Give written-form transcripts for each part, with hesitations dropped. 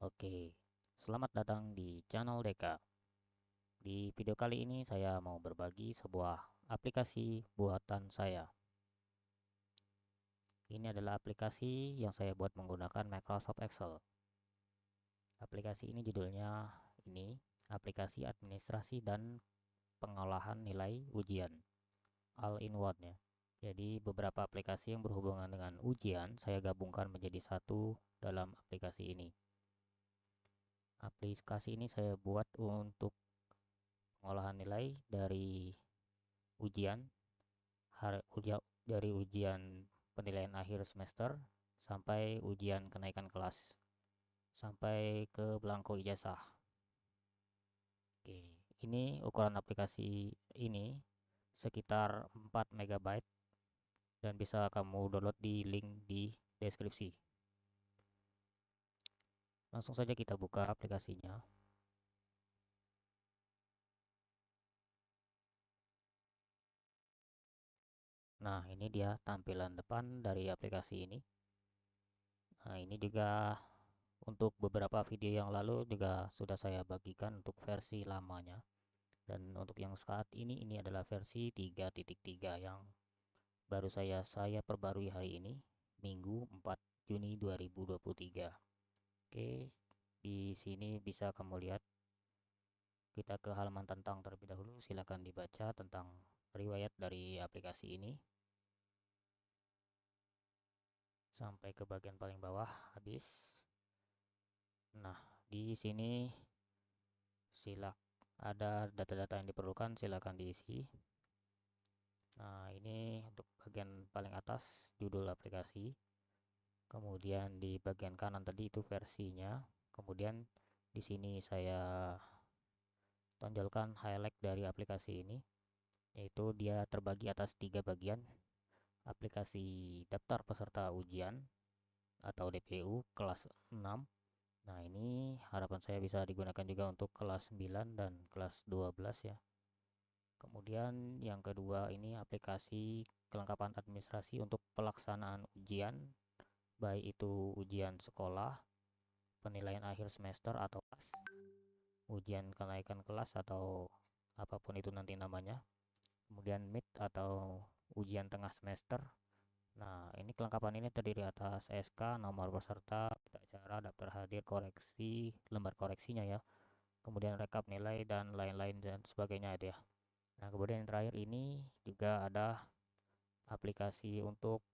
Oke, selamat datang di channel Deka. Di video kali ini saya mau berbagi sebuah aplikasi buatan saya. Ini adalah aplikasi yang saya buat menggunakan Microsoft Excel. Aplikasi ini judulnya ini, aplikasi administrasi dan pengolahan nilai ujian, all in one ya. Jadi beberapa aplikasi yang berhubungan dengan ujian saya gabungkan menjadi satu dalam aplikasi ini. Aplikasi ini saya buat untuk pengolahan nilai ujian dari ujian penilaian akhir semester sampai ujian kenaikan kelas sampai ke belangko ijazah. Oke, ini ukuran aplikasi ini sekitar 4 MB dan bisa kamu download di link di deskripsi. Langsung saja kita buka aplikasinya. Nah, ini dia tampilan depan dari aplikasi ini. Nah, ini juga untuk beberapa video yang lalu juga sudah saya bagikan untuk versi lamanya. Dan untuk yang saat ini adalah versi 3.3 yang baru saya perbarui hari ini, Minggu 4 Juni 2023. Oke, di sini bisa kamu lihat, kita ke halaman tentang terlebih dahulu. Silakan dibaca tentang riwayat dari aplikasi ini sampai ke bagian paling bawah habis. Nah, di sini silak ada data-data yang diperlukan, silakan diisi. Nah, ini untuk bagian paling atas judul aplikasi. Kemudian di bagian kanan tadi itu versinya. Kemudian di sini saya tonjolkan highlight dari aplikasi ini, yaitu dia terbagi atas 3 bagian. Aplikasi daftar peserta ujian atau DPU kelas 6. Nah, ini harapan saya bisa digunakan juga untuk kelas 9 dan kelas 12 ya. Kemudian yang kedua ini aplikasi kelengkapan administrasi untuk pelaksanaan ujian, baik itu ujian sekolah, penilaian akhir semester atau kelas, ujian kenaikan kelas atau apapun itu nanti namanya. Kemudian mid atau ujian tengah semester. Nah, ini kelengkapan ini terdiri atas SK, nomor peserta, berita acara, daftar hadir, koreksi, lembar koreksinya ya. Kemudian rekap nilai dan lain-lain dan sebagainya ada ya. Nah, kemudian yang terakhir ini juga ada aplikasi untuk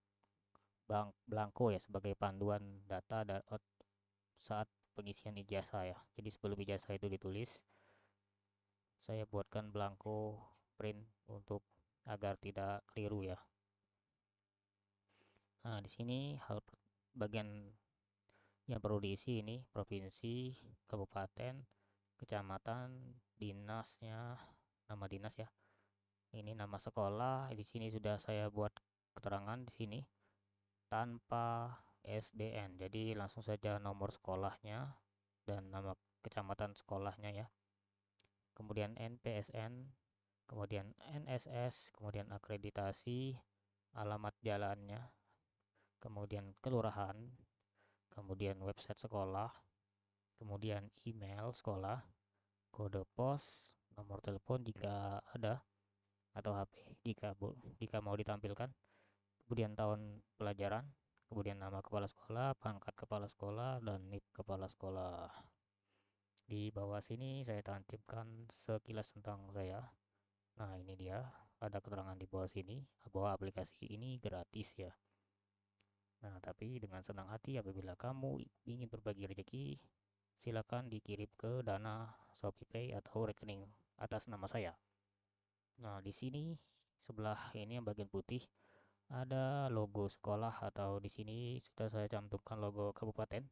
bank Blanko ya sebagai panduan data saat pengisian ijazah ya. Jadi sebelum ijazah itu ditulis, saya buatkan Blanko print untuk agar tidak keliru ya. Nah, di sini bagian yang perlu diisi ini provinsi, kabupaten, kecamatan, dinasnya, nama dinas ya. Ini nama sekolah, di sini sudah saya buat keterangan di sini tanpa SDN. Jadi langsung saja nomor sekolahnya dan nama kecamatan sekolahnya ya. Kemudian NPSN, kemudian NSS, kemudian akreditasi, alamat jalannya, kemudian kelurahan, kemudian website sekolah, kemudian email sekolah, kode pos, nomor telepon jika ada, atau HP jika mau ditampilkan, kemudian tahun pelajaran, kemudian nama kepala sekolah, pangkat kepala sekolah, dan NIP kepala sekolah. Di bawah sini saya tampilkan sekilas tentang saya. Nah, ini dia, ada keterangan di bawah sini bahwa aplikasi ini gratis ya. Nah, tapi dengan senang hati apabila kamu ingin berbagi rezeki, silakan dikirim ke Dana, ShopeePay atau rekening atas nama saya. Nah, di sini sebelah ini yang bagian putih ada logo sekolah atau di sini sudah saya cantumkan logo kabupaten.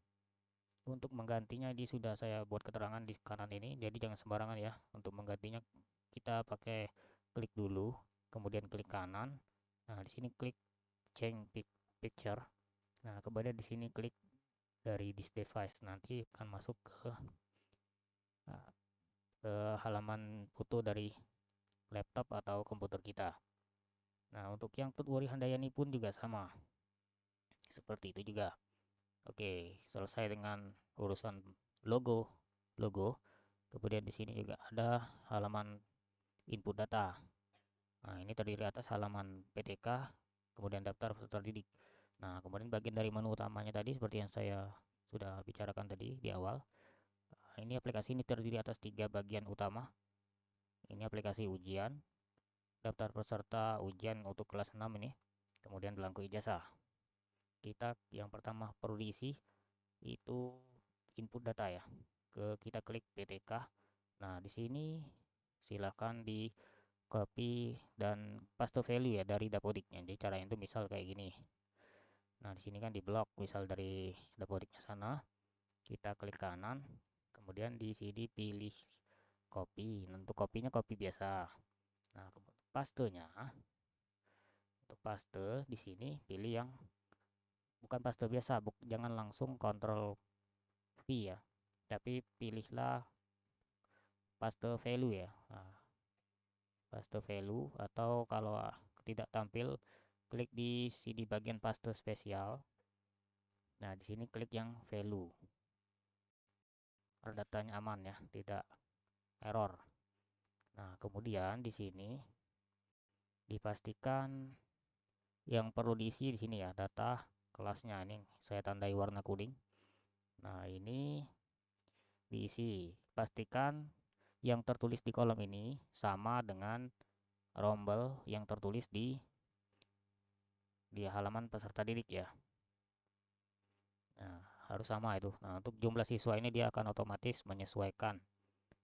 Untuk menggantinya di sudah saya buat keterangan di kanan ini, jadi jangan sembarangan ya. Untuk menggantinya kita pakai klik dulu, kemudian klik kanan. Nah, di sini klik change picture. Nah, kemudian di sini klik dari this device, nanti akan masuk ke halaman foto dari laptop atau komputer kita. Nah, untuk yang Tutwori Handayani pun juga sama. Seperti itu juga. Oke, selesai dengan urusan logo, logo. Kemudian di sini juga ada halaman input data. Nah, ini terdiri atas halaman PTK, kemudian daftar peserta didik. Nah, kemudian bagian dari menu utamanya tadi seperti yang saya sudah bicarakan tadi di awal. Ini aplikasi ini terdiri atas 3 bagian utama. Ini aplikasi ujian, daftar peserta ujian untuk kelas 6 ini, kemudian belangko ijazah. Kita yang pertama perlu diisi itu input data ya. Kita klik PTK. Nah, di sini silakan di copy dan paste value ya dari Dapodiknya. Jadi caranya itu misal kayak gini. Nah, di sini kan di blok misal dari Dapodiknya sana, kita klik kanan, kemudian di sini pilih copy. Untuk kopinya kopi biasa. Nah, pastenya untuk paste di sini pilih yang bukan paste biasa, jangan langsung Ctrl V ya. Tapi pilihlah paste value ya. Nah, paste value atau kalau tidak tampil klik di sini bagian paste spesial. Nah, di sini klik yang value. Datanya aman ya, tidak error. Nah, kemudian di sini dipastikan yang perlu diisi di sini ya, data kelasnya ini saya tandai warna kuning. Nah, ini diisi. Pastikan yang tertulis di kolom ini sama dengan rombel yang tertulis di halaman peserta didik ya. Nah, harus sama itu. Nah, untuk jumlah siswa ini dia akan otomatis menyesuaikan.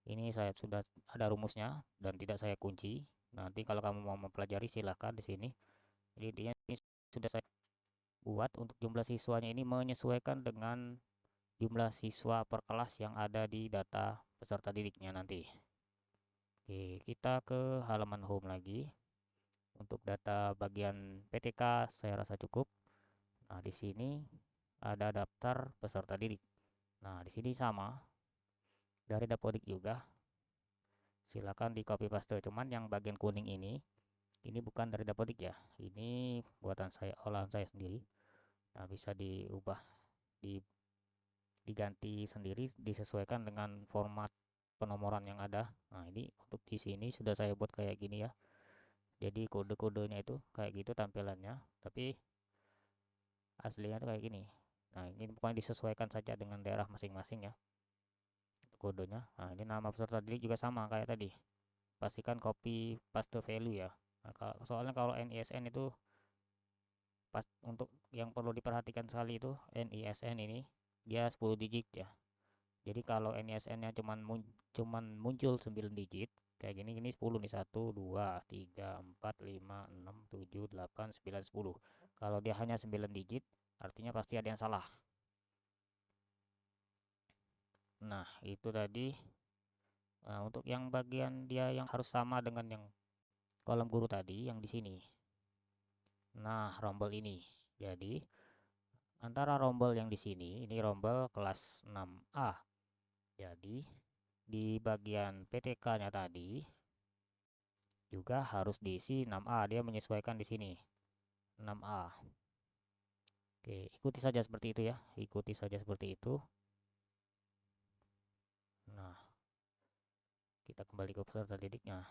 Ini saya sudah ada rumusnya dan tidak saya kunci. Nanti kalau kamu mau mempelajari silahkan di sini. Jadi intinya ini sudah saya buat untuk jumlah siswanya ini menyesuaikan dengan jumlah siswa per kelas yang ada di data peserta didiknya nanti. Oke, kita ke halaman home lagi. Untuk data bagian PTK saya rasa cukup. Nah, di sini ada daftar peserta didik. Nah, di sini sama dari Dapodik juga. Silakan di copy paste. Cuman yang bagian kuning ini bukan dari Dapodik ya. Ini buatan saya, olahan saya sendiri. Nah, bisa diubah, diganti sendiri, disesuaikan dengan format penomoran yang ada. Nah, ini untuk di sini sudah saya buat kayak gini ya. Jadi kode-kodenya itu kayak gitu tampilannya, tapi aslinya tuh kayak gini. Nah, ini pokoknya disesuaikan saja dengan daerah masing-masing ya kodenya. Nah, ini nama peserta didik juga sama kayak tadi. Pastikan copy paste value ya. Nah, soalnya kalau NISN itu pas untuk yang perlu diperhatikan sekali itu NISN ini dia 10 digit ya. Jadi kalau NISN-nya cuman muncul 9 digit kayak gini, ini 10 nih, 1 2 3 4 5 6 7 8 9 10. Kalau dia hanya 9 digit artinya pasti ada yang salah. Nah, itu tadi. Nah, untuk yang bagian dia yang harus sama dengan yang kolom guru tadi yang di sini. Nah, rombel ini. Jadi, antara rombel yang di sini, ini rombel kelas 6A. Jadi, di bagian PTK-nya tadi juga harus diisi 6A. Dia menyesuaikan di sini. 6A. Oke, ikuti saja seperti itu ya. Ikuti saja seperti itu. Nah, kita kembali ke peserta didiknya.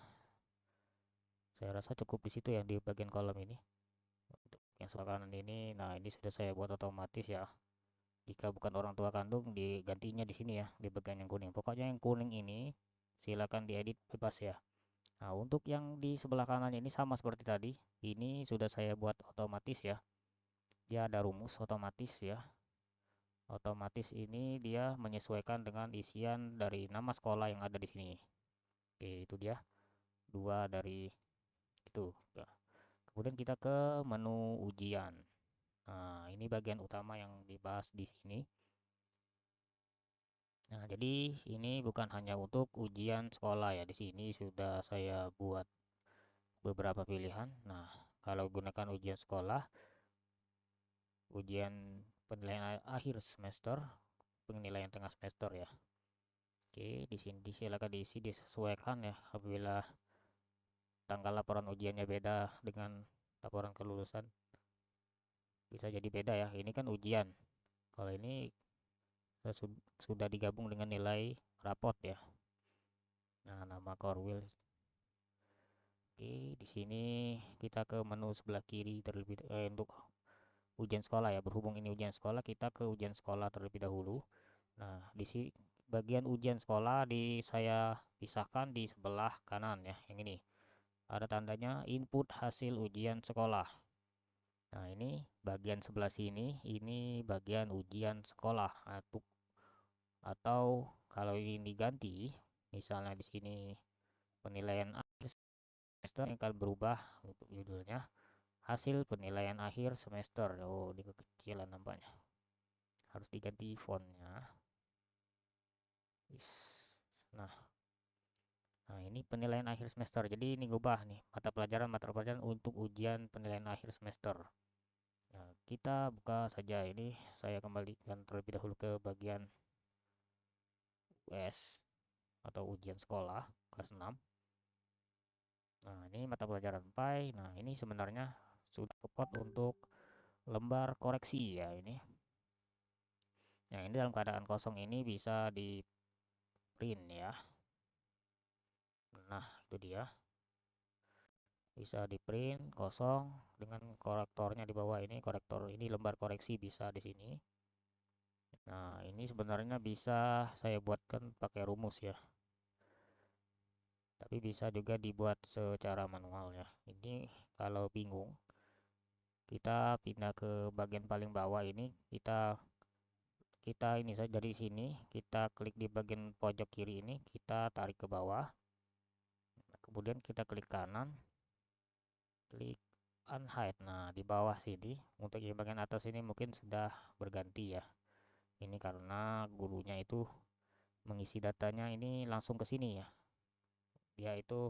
Saya rasa cukup di situ ya di bagian kolom ini. Untuk yang sebelah kanan ini, nah ini sudah saya buat otomatis ya. Jika bukan orang tua kandung, digantinya di sini ya, di bagian yang kuning. Pokoknya yang kuning ini silakan diedit bebas ya. Nah, untuk yang di sebelah kanan ini sama seperti tadi. Ini sudah saya buat otomatis ya. Dia ada rumus otomatis ya. Otomatis ini dia menyesuaikan dengan isian dari nama sekolah yang ada di sini. Oke, itu dia. Dua dari itu. Ya. Kemudian kita ke menu ujian. Nah, ini bagian utama yang dibahas di sini. Nah, jadi ini bukan hanya untuk ujian sekolah ya. Di sini sudah saya buat beberapa pilihan. Nah, kalau gunakan ujian sekolah, ujian penilaian akhir semester, penilaian tengah semester ya. Oke, di sini silakan diisi disesuaikan ya apabila tanggal laporan ujiannya beda dengan laporan kelulusan. Bisa jadi beda ya. Ini kan ujian. Kalau ini sudah digabung dengan nilai rapot ya. Nah, nama core wheel. Oke, di sini kita ke menu sebelah kiri terlebih untuk ujian sekolah ya. Berhubung ini ujian sekolah, kita ke ujian sekolah terlebih dahulu. Nah, di sini bagian ujian sekolah saya pisahkan di sebelah kanan ya. Yang ini ada tandanya input hasil ujian sekolah. Nah, ini bagian sebelah sini, ini bagian ujian sekolah atau kalau ini diganti, misalnya di sini penilaian akhir semester yang akan berubah untuk judulnya hasil penilaian akhir semester. Oh, di kekecilan nampaknya. Harus diganti fontnya. Nah, nah ini penilaian akhir semester. Jadi ini ngubah nih mata pelajaran untuk ujian penilaian akhir semester. Nah, kita buka saja ini. Saya kembalikan terlebih dahulu ke bagian US atau ujian sekolah kelas 6. Nah, ini mata pelajaran PAI. Nah, ini sebenarnya sudah tepat untuk lembar koreksi ya ini. Nah, ini dalam keadaan kosong ini bisa di print ya. Nah, itu dia. Bisa di print kosong dengan korektornya di bawah ini. Korektor ini lembar koreksi bisa di sini. Nah, ini sebenarnya bisa saya buatkan pakai rumus ya. Tapi bisa juga dibuat secara manual ya. Ini kalau bingung, kita pindah ke bagian paling bawah ini. Kita ini saja dari sini, kita klik di bagian pojok kiri ini, kita tarik ke bawah. Kemudian kita klik kanan, klik unhide. Nah, di bawah sini, untuk yang bagian atas ini mungkin sudah berganti ya. Ini karena gurunya itu mengisi datanya ini langsung ke sini ya. Dia itu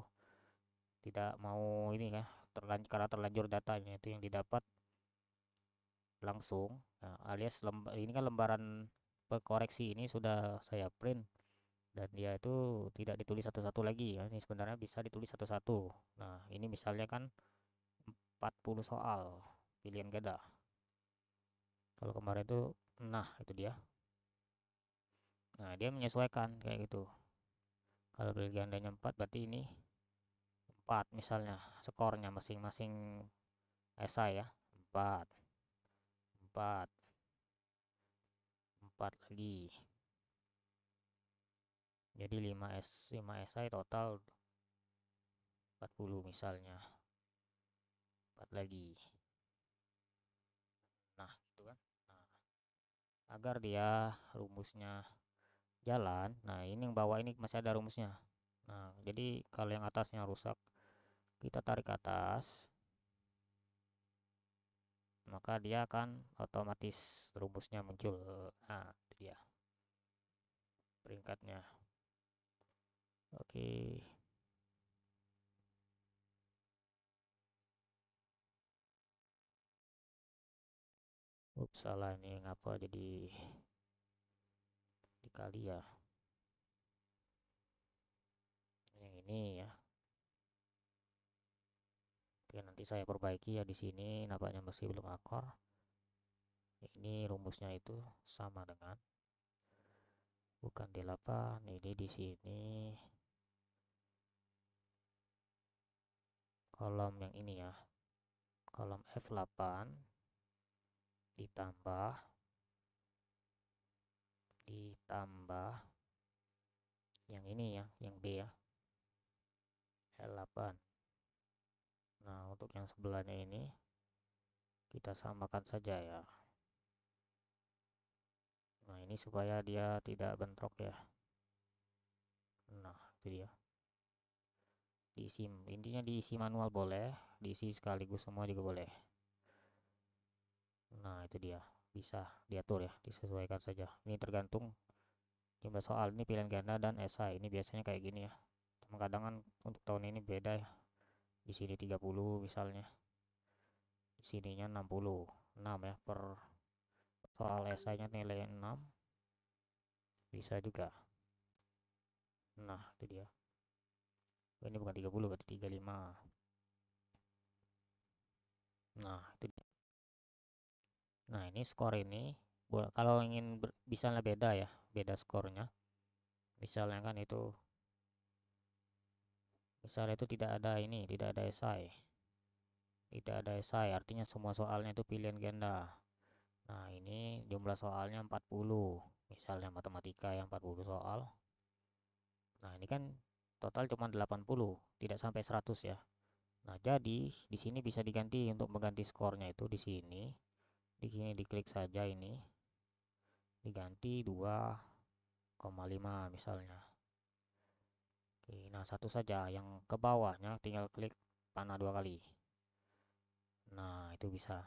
tidak mau ini ya, karena terlanjur datanya itu yang didapat langsung. Nah, alias ini kan lembaran koreksi ini sudah saya print dan dia itu tidak ditulis satu-satu lagi ya. Ini sebenarnya bisa ditulis satu-satu. Nah, ini misalnya kan 40 soal pilihan ganda. Kalau kemarin itu nah itu dia. Nah, dia menyesuaikan kayak gitu. Kalau pilihan gandanya 4 berarti ini 4 misalnya skornya masing-masing esai ya. 4 4 4 lagi. Jadi 5 esai total 40 misalnya. 4 lagi. Nah, gitu kan. Nah, agar dia rumusnya jalan. Nah, ini yang bawah ini masih ada rumusnya. Nah, jadi kalau yang atasnya rusak, kita tarik ke atas, maka dia akan otomatis rumusnya muncul. Nah, itu dia peringkatnya. Oke. Ups, salah ini ngapa jadi dikali ya. Yang ini ya. Oke, nanti saya perbaiki ya di sini nampaknya masih belum akor. Ini rumusnya itu sama dengan bukan D8, ini di sini kolom yang ini ya. Kolom F8 ditambah yang ini ya, yang B ya. L8. Nah, untuk yang sebelahnya ini kita samakan saja ya. Nah, ini supaya dia tidak bentrok ya. Nah, itu dia. Diisi, intinya diisi manual boleh, diisi sekaligus semua juga boleh. Nah, itu dia. Bisa diatur ya, disesuaikan saja. Ini tergantung jumlah soal, ini pilihan ganda dan esai. Ini biasanya kayak gini ya. Kadang kan untuk tahun ini beda ya. Di sini 30 misalnya. Di sininya 66 ya per soal esainya nilai 6. Bisa juga. Nah, itu dia. Ini bukan 30 berarti 35. Nah, itu dia. Nah, ini skor ini Kalau ingin misalnya beda ya, beda skornya. Misalnya kan itu, misalnya itu tidak ada ini, tidak ada esai. Tidak ada esai, artinya semua soalnya itu pilihan ganda. Nah, ini jumlah soalnya 40. Misalnya matematika yang 40 soal. Nah, ini kan total cuma 80, tidak sampai 100 ya. Nah, jadi di sini bisa diganti untuk mengganti skornya itu di sini. Di sini diklik saja ini, diganti 2,5 misalnya. Oke, nah satu saja yang ke bawahnya tinggal klik panah 2 kali. Nah, itu bisa.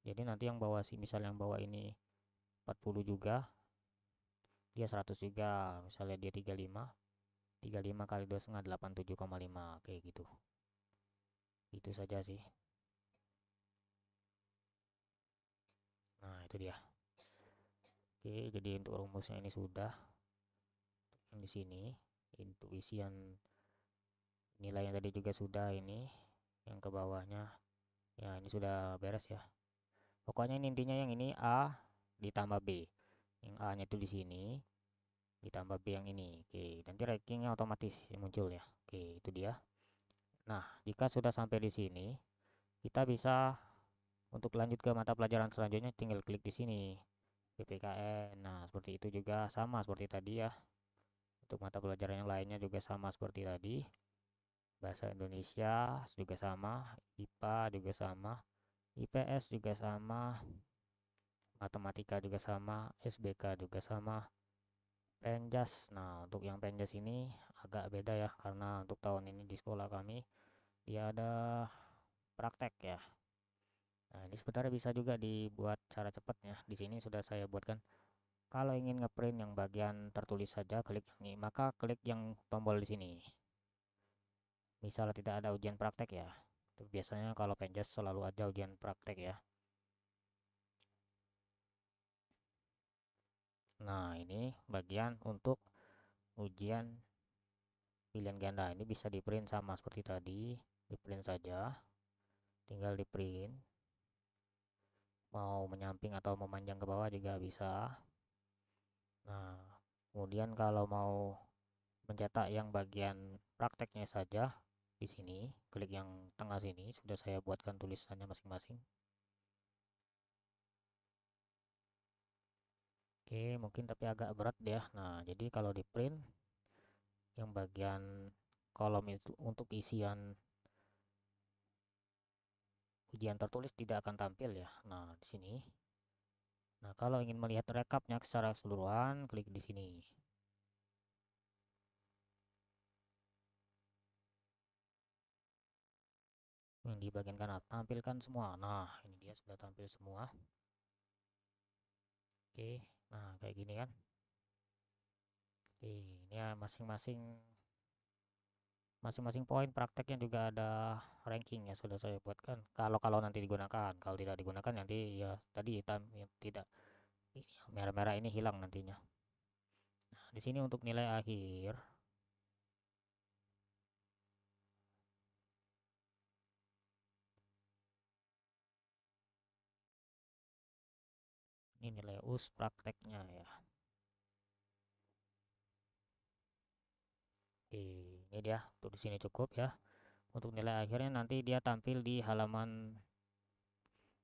Jadi nanti yang bawah sih misal yang bawah ini 40 juga, dia 100 juga. Misalnya dia 35, 35 kali 2,5 87,5 kayak gitu. Itu saja sih. Nah, itu dia. Oke, jadi untuk rumusnya ini sudah. Yang di sini untuk isian nilai yang tadi juga sudah ini. Yang ke bawahnya ya ini sudah beres ya. Pokoknya ini intinya yang ini A ditambah B. Yang A-nya itu di sini ditambah B yang ini. Oke, nanti rankingnya otomatis muncul ya. Oke, itu dia. Nah, jika sudah sampai di sini, kita bisa untuk lanjut ke mata pelajaran selanjutnya tinggal klik di sini. PPKN. Nah, seperti itu juga sama seperti tadi ya. Untuk mata pelajaran yang lainnya juga sama seperti tadi. Bahasa Indonesia juga sama, IPA juga sama, IPS juga sama, matematika juga sama, SBK juga sama, Penjas. Nah, untuk yang Penjas ini agak beda ya karena untuk tahun ini di sekolah kami dia ada praktek ya. Nah, ini sebenarnya bisa juga dibuat cara cepatnya. Di sini sudah saya buatkan. Kalau ingin ngeprint yang bagian tertulis saja, klik ini, maka klik yang tombol di sini. Misalnya tidak ada ujian praktek ya. Itu biasanya kalau Penjas selalu ada ujian praktek ya. Nah, ini bagian untuk ujian pilihan ganda. Ini bisa di print sama seperti tadi, di print saja. Tinggal di print. Mau menyamping atau memanjang ke bawah juga bisa. Nah, kemudian kalau mau mencetak yang bagian prakteknya saja di sini, klik yang tengah sini, sudah saya buatkan tulisannya masing-masing. Oke, mungkin tapi agak berat ya. Nah, jadi kalau di print yang bagian kolom itu untuk isian ujian tertulis tidak akan tampil ya. Nah, di sini. Nah, kalau ingin melihat rekapnya secara keseluruhan, klik di sini. Yang di bagian kanan tampilkan semua. Nah, ini dia sudah tampil semua. Oke, nah kayak gini kan. Oke, ini ya masing-masing poin prakteknya juga ada ranking ya sudah saya buatkan. Kalau kalau nanti digunakan, kalau tidak digunakan nanti ya tadi hitam ya, tidak merah-merah ini hilang nantinya. Nah, di sini untuk nilai akhir. Ini nilai US prakteknya ya. Oke, ini dia. Untuk di sini cukup ya. Untuk nilai akhirnya nanti dia tampil di halaman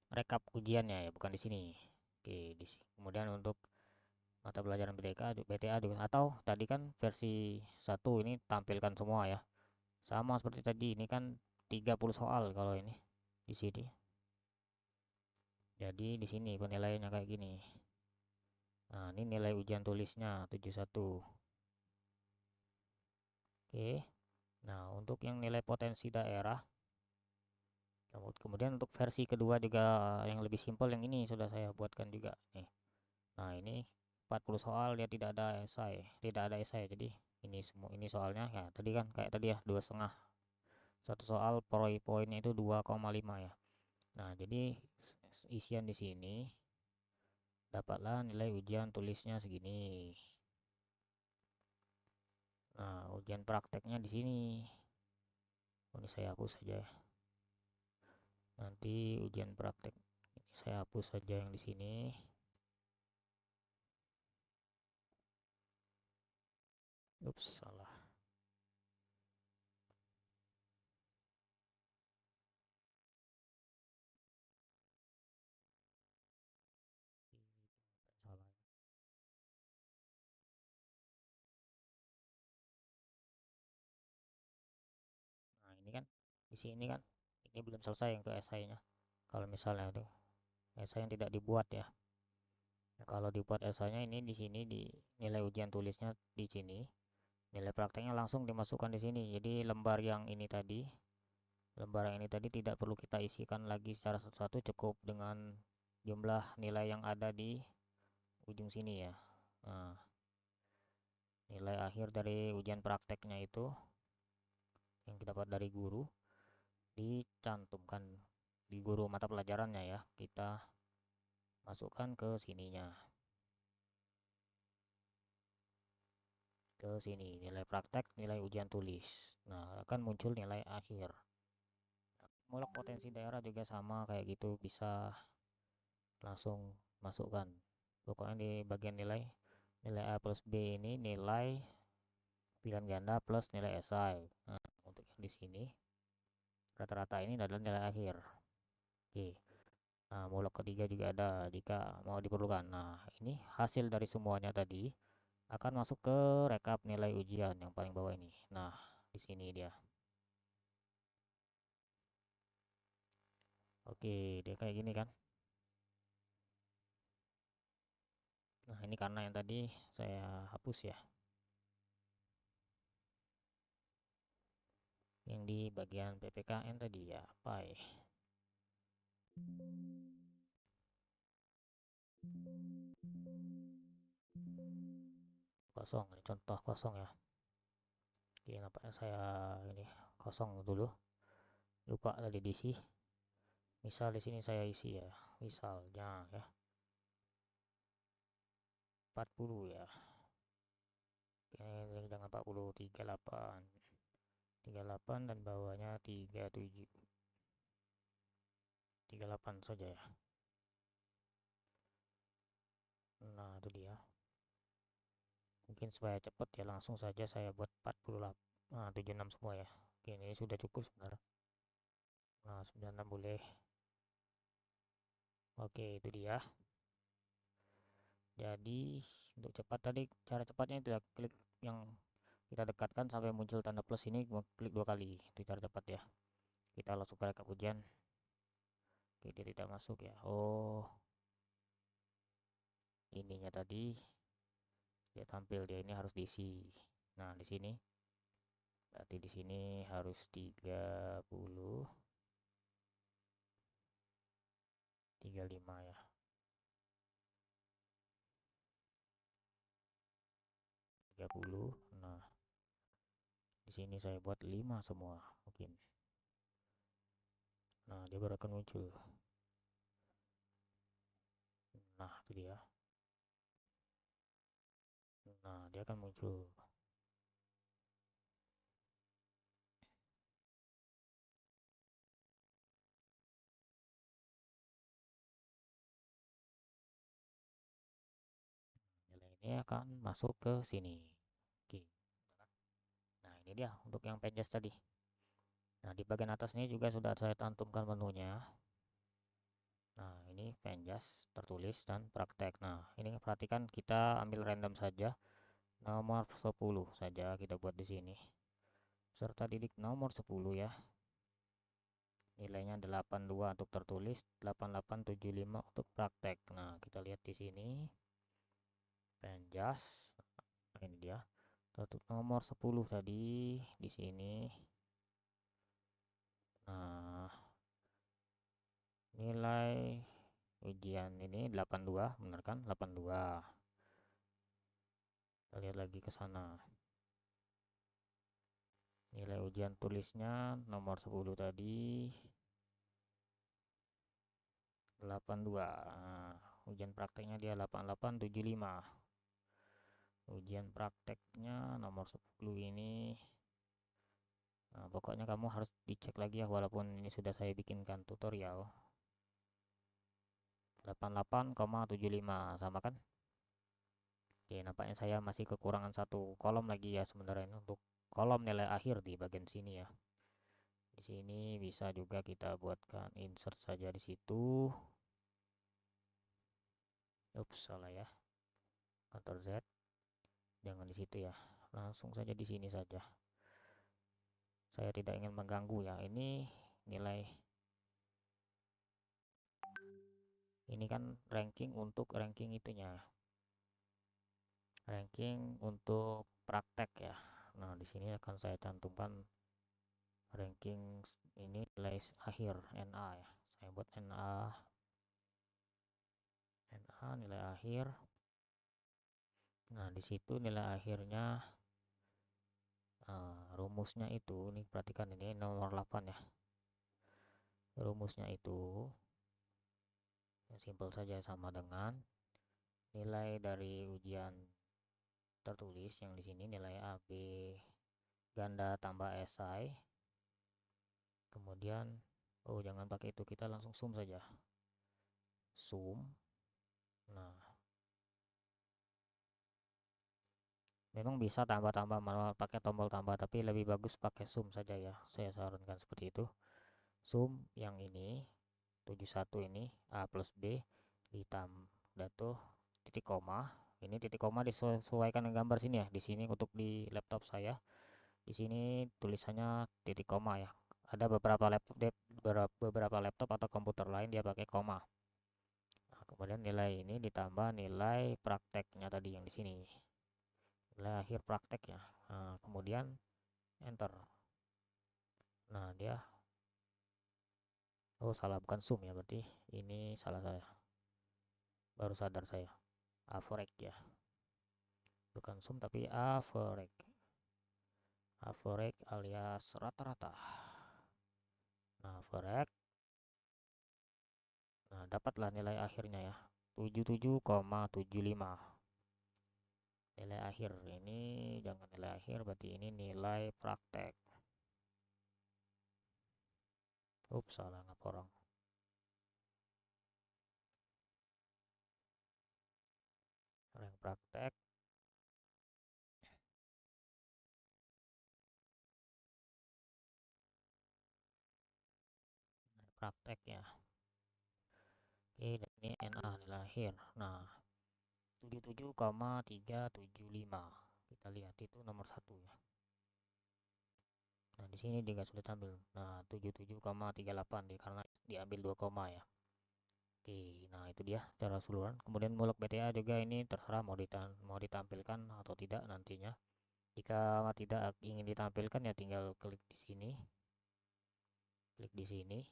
rekap ujiannya ya, bukan di sini. Oke, kemudian untuk mata pelajaran BTA juga atau tadi kan versi 1 ini tampilkan semua ya. Sama seperti tadi, ini kan 30 soal kalau ini di sini. Jadi di sini penilaiannya kayak gini. Nah, ini nilai ujian tulisnya 71. Oke. Nah, untuk yang nilai potensi daerah, kemudian untuk versi kedua juga yang lebih simpel yang ini sudah saya buatkan juga nih. Nah, ini 40 soal dia tidak ada esai, tidak ada esai. Jadi ini semua ini soalnya ya tadi kan kayak tadi ya 2,5. Satu soal poinnya itu 2,5 ya. Nah, jadi isian di sini dapatlah nilai ujian tulisnya segini. Nah, ujian prakteknya di sini. Oh, ini saya hapus saja ya. Nanti ujian praktek ini saya hapus saja yang di sini. Ups, salah. Salah. Nah, ini kan di sini kan ini belum selesai yang ke esainya. Kalau misalnya itu esai yang tidak dibuat ya. Nah, kalau dibuat esainya ini di sini di nilai ujian tulisnya di sini, nilai prakteknya langsung dimasukkan di sini. Jadi lembar yang ini tadi tidak perlu kita isikan lagi secara satu-satu, cukup dengan jumlah nilai yang ada di ujung sini ya. Nah, nilai akhir dari ujian prakteknya itu yang kita dapat dari guru dicantumkan di guru mata pelajarannya ya. Kita masukkan ke sininya. Ke sini nilai praktek, nilai ujian tulis. Nah, akan muncul nilai akhir. Mulai potensi daerah juga sama kayak gitu, bisa langsung masukkan. Pokoknya di bagian nilai A plus B ini nilai pilihan ganda plus nilai esai. Nah, untuk yang di sini rata-rata ini adalah nilai akhir. Oke. Nah, mulai ketiga juga ada jika mau diperlukan. Nah, ini hasil dari semuanya tadi akan masuk ke rekap nilai ujian yang paling bawah ini. Nah, di sini dia. Oke, dia kayak gini kan. Nah, ini karena yang tadi saya hapus ya. Yang di bagian PPKN tadi ya, pai. Kosong, ini contoh kosong ya. Oke, nampaknya saya ini kosong dulu. Lupa tadi diisi. Misal di sini saya isi ya. Misalnya ya 40 ya. Oke, dengan 40 38. 38 dan bawahnya 37. 38 saja ya. Nah, itu dia. Mungkin supaya cepat ya langsung saja saya buat 48. Nah, 76 semua ya. Oke, ini sudah cukup sebenarnya. Nah, 96 boleh. Oke, itu dia. Jadi untuk cepat tadi cara cepatnya itu ya klik yang kita dekatkan sampai muncul tanda plus ini, klik 2 kali. Itu cara cepat ya. Kita langsung ke rekap ujian. Oke, dia tidak masuk ya. Oh, ininya tadi dia tampil, dia ini harus diisi. Nah, di sini berarti di sini harus 30 35 ya. 30. Nah, di sini saya buat 5 semua mungkin. Nah, dia baru akan muncul. Nah, itu dia. Nah, dia akan muncul. Nilai ini akan masuk ke sini. Oke. Nah, ini dia untuk yang pages tadi. Nah, di bagian atas ini juga sudah saya cantumkan menunya. Nah, ini penjas, tertulis, dan praktek. Nah, ini perhatikan kita ambil random saja. Nomor 10 saja kita buat di sini. Peserta didik nomor 10 ya. Nilainya 82 untuk tertulis, 8875 untuk praktek. Nah, kita lihat di sini. Penjas. Nah, ini dia. Untuk nomor 10 tadi di sini. Nah, nilai ujian ini 82, benar kan? 82. Kita lihat lagi ke sana. Nilai ujian tulisnya nomor 10 tadi 82. Nah, ujian prakteknya dia 8875. Ujian prakteknya nomor 10 ini. Nah, pokoknya kamu harus dicek lagi ya, walaupun ini sudah saya bikinkan tutorial. 88,75 sama kan? Oke, nampaknya saya masih kekurangan satu kolom lagi ya sebenarnya ini untuk kolom nilai akhir di bagian sini ya. Di sini bisa juga kita buatkan insert saja di situ. Ups, salah ya. Ctrl Z. Jangan di situ ya. Langsung saja di sini saja. Saya tidak ingin mengganggu ya. Ini nilai, ini kan ranking untuk ranking itunya. Ranking untuk praktek ya. Nah, di sini akan saya cantumkan ranking ini nilai akhir NA ya. Saya buat NA nilai akhir. Nah, di situ nilai akhirnya rumusnya itu, ini perhatikan ini nomor 8 ya. Rumusnya itu yang simpel saja sama dengan nilai dari ujian tertulis yang di sini nilai AB ganda tambah SI. Kemudian jangan pakai itu, kita langsung sum saja. Sum. Nah, memang bisa tambah-tambah manual pakai tombol tambah, tapi lebih bagus pakai sum saja ya. Saya sarankan seperti itu. Sum yang ini 71 ini A plus B ditambah tuh titik koma. Ini titik koma disesuaikan dengan gambar sini ya. Di sini untuk di laptop saya, di sini tulisannya titik koma ya. Ada beberapa laptop atau komputer lain dia pakai koma. Nah, kemudian nilai ini ditambah nilai prakteknya tadi yang di sini. Nilai akhir praktek ya. Nah, kemudian enter. Nah, dia salah, bukan sum ya, berarti ini salah saya. Baru sadar saya. Average ya. Bukan sum tapi average. Average alias rata-rata. Nah, average. Nah, dapatlah nilai akhirnya ya. 77,75. Nilai akhir ini jangan nilai akhir, berarti ini nilai praktek. Ups, salah ngaporong. Rank praktek. Praktek ya. Oke, dan ini NA nilai akhir. Nah, 77,375. Kita lihat itu nomor 1 ya. Nah, di sini juga sudah tampil. Nah, 77,38 karena diambil 2 koma ya. Oke, nah itu dia secara keseluruhan. Kemudian muluk BTA juga ini terserah mau ditampilkan atau tidak nantinya. Jika tidak ingin ditampilkan ya tinggal klik di sini. Klik di sini.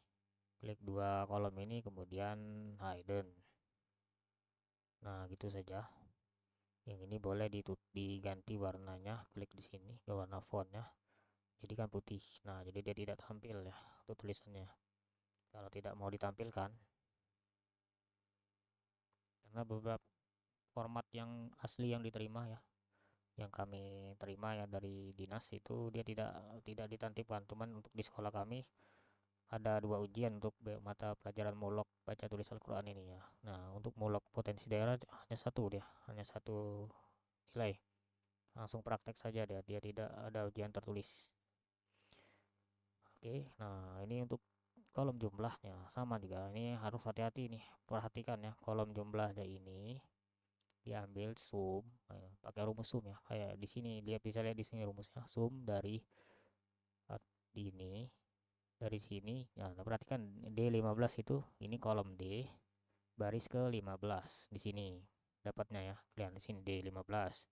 Klik dua kolom ini kemudian hidden. Nah, gitu saja. Yang ini boleh diganti warnanya, klik di sini ke warna fontnya. Jadi kan putih. Nah, jadi dia tidak tampil ya untuk tulisannya. Kalau tidak mau ditampilkan, karena beberapa format yang asli yang diterima ya, yang kami terima ya dari dinas itu dia tidak ditampilkan. Cuman untuk di sekolah kami ada 2 ujian untuk mata pelajaran mulok baca tulis Al-Quran ini ya. Nah, untuk mulok potensi daerah hanya satu nilai. Langsung praktek saja dia tidak ada ujian tertulis. Oke, nah ini untuk kolom jumlahnya sama juga. Ini harus hati-hati nih. Perhatikan ya, kolom jumlahnya ini diambil sum pakai rumus sum ya. Kayak di sini dia bisa lihat di sini rumusnya sum dari ini dari sini. Nah, perhatikan D15 itu ini kolom D baris ke 15 di sini dapatnya ya. Lihat di sini D15.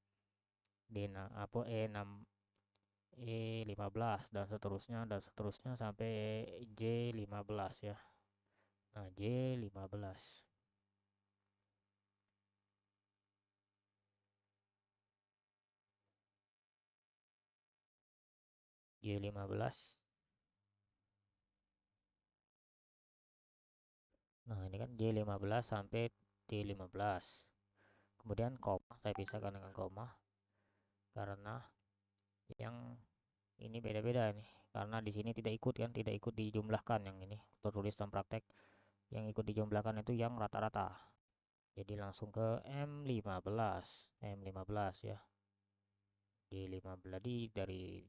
E6 E15 dan seterusnya sampai J15 ya. Nah, J15. J15. Nah, ini kan J15 sampai T15. Kemudian koma saya pisahkan dengan koma karena yang ini beda-beda nih. Karena di sini tidak ikut dijumlahkan yang ini tertulis dalam praktek. Yang ikut dijumlahkan itu yang rata-rata. Jadi langsung ke M15 ya. D15 dari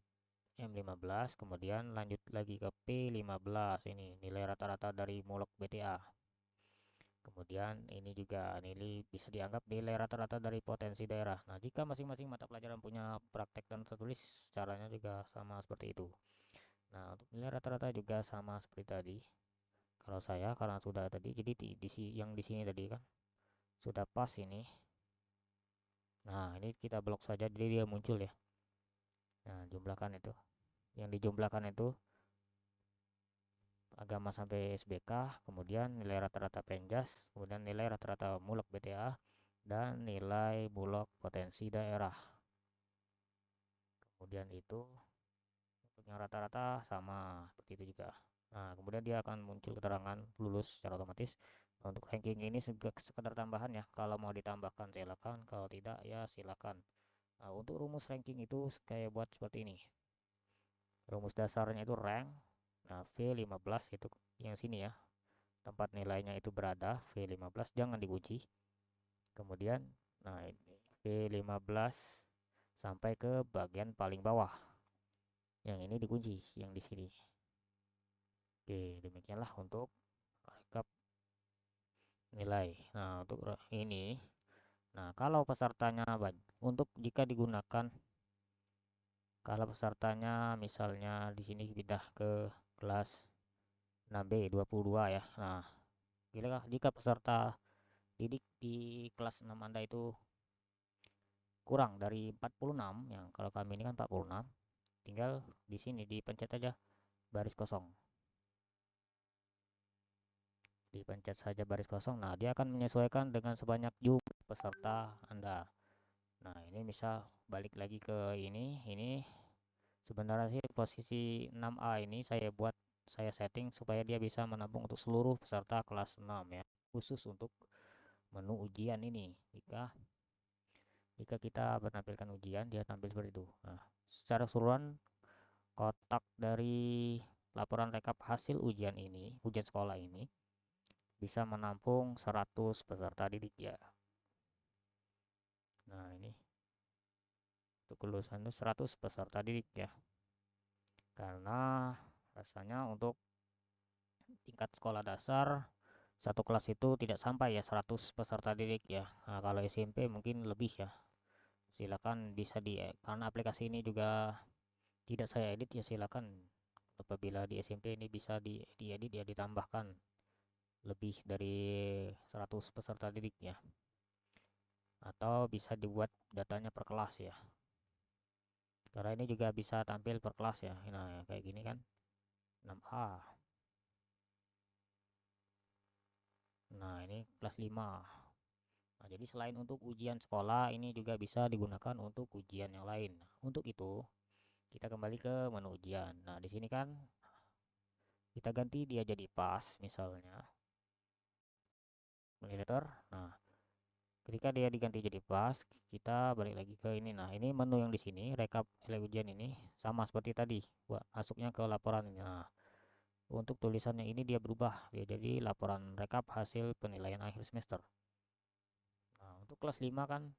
M15, kemudian lanjut lagi ke P15, ini nilai rata-rata dari mulok BTA. Kemudian ini juga nilai bisa dianggap nilai rata-rata dari potensi daerah. Nah, jika masing-masing mata pelajaran punya praktek dan tertulis, caranya juga sama seperti itu. Nah, untuk nilai rata-rata juga sama seperti tadi. Kalau saya karena sudah tadi, jadi yang di sini tadi kan sudah pas ini. Nah, ini kita blok saja, jadi dia muncul ya. Nah, jumlahkan itu. Yang dijumlahkan itu agama sampai SBK, kemudian nilai rata-rata Penjas, kemudian nilai rata-rata mulok BTA, dan nilai bulog potensi daerah. Kemudian itu untuk yang rata-rata sama seperti itu juga. Nah, kemudian dia akan muncul keterangan lulus secara otomatis. Nah, untuk ranking ini sekedar tambahan ya. Kalau mau ditambahkan silakan, kalau tidak ya silakan. Nah, untuk rumus ranking itu kayak buat seperti ini. Rumus dasarnya itu rank. Nah, V15 itu yang sini ya. Tempat nilainya itu berada V15, jangan dikunci. Kemudian nah ini V15 sampai ke bagian paling bawah. Yang ini dikunci, yang di sini. Oke, demikianlah untuk rekap nilai. Nah, untuk ini, nah kalau pesertanya untuk jika digunakan, kalau pesertanya misalnya di sini pindah ke kelas 6B 22 ya. Nah, jika peserta didik di kelas 6 Anda itu kurang dari 46, yang kalau kami ini kan 46, tinggal di sini dipencet aja baris kosong. Dipencet saja baris kosong. Nah, dia akan menyesuaikan dengan sebanyak jumlah peserta Anda. Nah, ini misal balik lagi ke ini sebenarnya sih posisi 6A ini saya setting supaya dia bisa menampung untuk seluruh peserta kelas 6 ya. Khusus untuk menu ujian ini. Jika kita menampilkan ujian, dia tampil seperti itu. Nah, secara keseluruhan kotak dari laporan rekap hasil ujian ini, ujian sekolah ini bisa menampung 100 peserta didik ya. Nah, ini untuk kelulusan itu 100 peserta didik ya. Karena rasanya untuk tingkat sekolah dasar satu kelas itu tidak sampai ya 100 peserta didik ya. Nah, kalau SMP mungkin lebih ya. Silakan bisa karena aplikasi ini juga tidak saya edit ya, silakan apabila di SMP ini bisa diedit ya, ditambahkan lebih dari 100 peserta didik ya, atau bisa dibuat datanya per kelas ya, karena ini juga bisa tampil per kelas ya. Nah, kayak gini kan 6A. Nah, ini kelas 5. Nah, jadi selain untuk ujian sekolah, ini juga bisa digunakan untuk ujian yang lain. Untuk itu, kita kembali ke menu ujian. Nah, di sini kan kita ganti dia jadi pas misalnya. Monitor. Nah, ketika dia diganti jadi pas, kita balik lagi ke ini. Nah, ini menu yang di sini, rekap nilai ujian ini sama seperti tadi. Masuknya ke laporan ini. Nah, untuk tulisannya ini dia berubah. Dia jadi laporan rekap hasil penilaian akhir semester. Nah, untuk kelas 5 kan.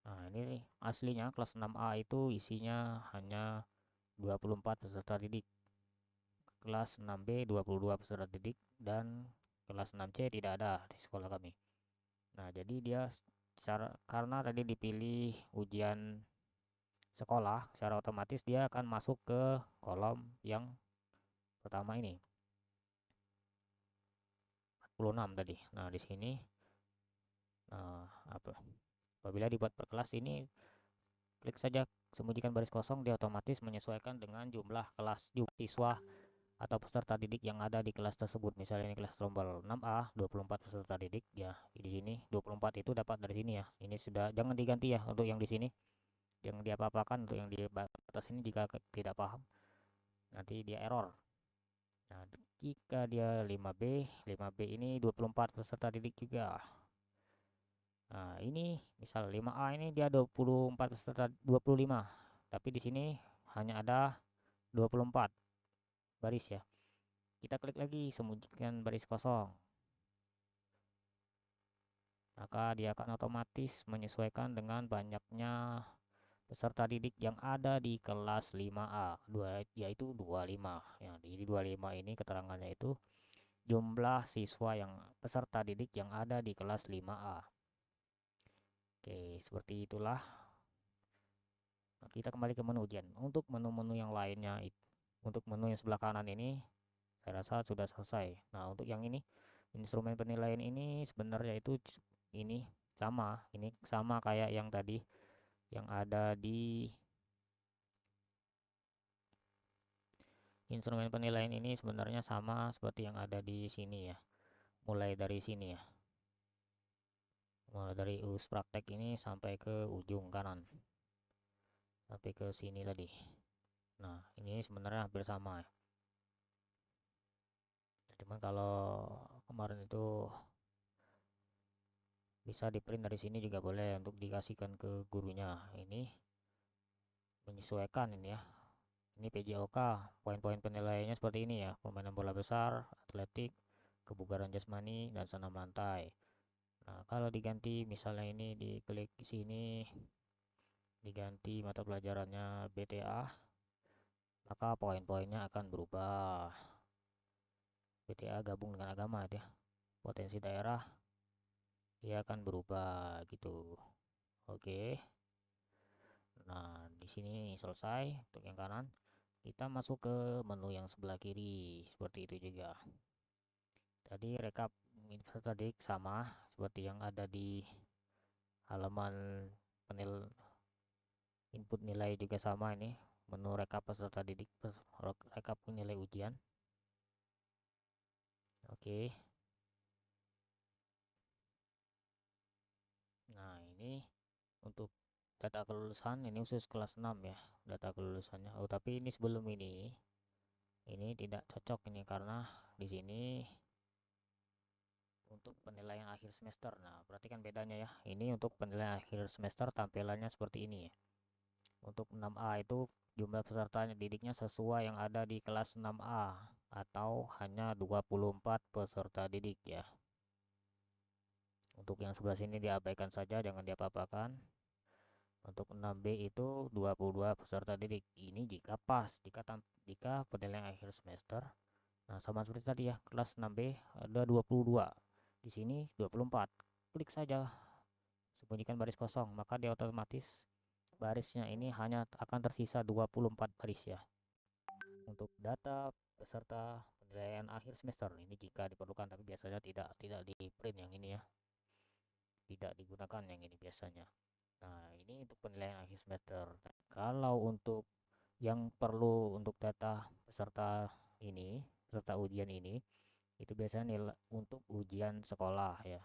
Nah, ini aslinya kelas 6A itu isinya hanya 24 peserta didik. Kelas 6B 22 peserta didik dan kelas 6C tidak ada di sekolah kami. Nah, jadi dia karena tadi dipilih ujian sekolah, secara otomatis dia akan masuk ke kolom yang pertama ini. 46 tadi. Nah, di sini apabila dibuat per kelas ini klik saja sembunyikan baris kosong, dia otomatis menyesuaikan dengan jumlah siswa atau peserta didik yang ada di kelas tersebut. Misalnya ini kelas rombel 6A, 24 peserta didik ya. Di sini 24 itu dapat dari sini ya. Ini sudah, jangan diganti ya untuk yang di sini. Jangan diapa-apakan untuk yang di atas ini jika tidak paham. Nanti dia error. Nah, jika dia 5B ini 24 peserta didik juga. Nah, ini misal 5A ini dia 24 peserta 25. Tapi di sini hanya ada 24 baris ya. Kita klik lagi sembunyikan baris kosong. maka dia akan otomatis menyesuaikan dengan banyaknya peserta didik yang ada di kelas 5A, yaitu 25. Ya, di 25 ini keterangannya itu jumlah siswa yang peserta didik yang ada di kelas 5A. Oke, seperti itulah. Nah, kita kembali ke menu ujian. Untuk menu-menu yang lainnya, untuk menu yang sebelah kanan ini, saya rasa sudah selesai. Nah, untuk yang ini, instrumen penilaian ini sebenarnya itu ini sama kayak yang tadi, yang ada di instrumen penilaian ini sebenarnya sama seperti yang ada di sini ya. Mulai dari sini ya. Mulai dari us praktek ini sampai ke ujung kanan. Sampai ke sini tadi. Nah, ini sebenarnya hampir sama ya. Cuman kalau kemarin itu bisa di print dari sini juga boleh untuk dikasihkan ke gurunya. Ini menyesuaikan ini ya. Ini PJOK, poin-poin penilaiannya seperti ini ya. Permainan bola besar, atletik, kebugaran jasmani, dan senam lantai. Nah, kalau diganti misalnya ini diklik di sini, diganti mata pelajarannya BTA, maka poin-poinnya akan berubah. BTA gabung dengan agama ya. Potensi daerah dia akan berubah gitu. Oke. Nah, di sini selesai untuk yang kanan. Kita masuk ke menu yang sebelah kiri. Seperti itu juga. Tadi rekap tadi sama seperti yang ada di halaman penil input nilai juga sama ini. Menu rekap peserta didik, rekap nilai ujian. Oke. Nah, ini untuk data kelulusan ini khusus kelas 6 ya, data kelulusannya. Oh, tapi ini sebelum ini tidak cocok ini karena di sini untuk penilaian akhir semester. Nah, perhatikan bedanya ya. Ini untuk penilaian akhir semester tampilannya seperti ini ya. Untuk 6A itu jumlah peserta didiknya sesuai yang ada di kelas 6A atau hanya 24 peserta didik ya. Untuk yang sebelah sini diabaikan saja, jangan diapa-apakan. Untuk 6B itu 22 peserta didik. Ini jika pas, jika penilaian akhir semester. Nah, sama seperti tadi ya, kelas 6B ada 22. Di sini 24. Klik saja, sembunyikan baris kosong, maka dia otomatis barisnya ini hanya akan tersisa 24 baris ya. Untuk data peserta penilaian akhir semester ini jika diperlukan, tapi biasanya tidak di print yang ini ya. Tidak digunakan yang ini biasanya. Nah, ini untuk penilaian akhir semester. Kalau untuk yang perlu untuk data peserta ini, peserta ujian ini, itu biasanya nilai untuk ujian sekolah ya.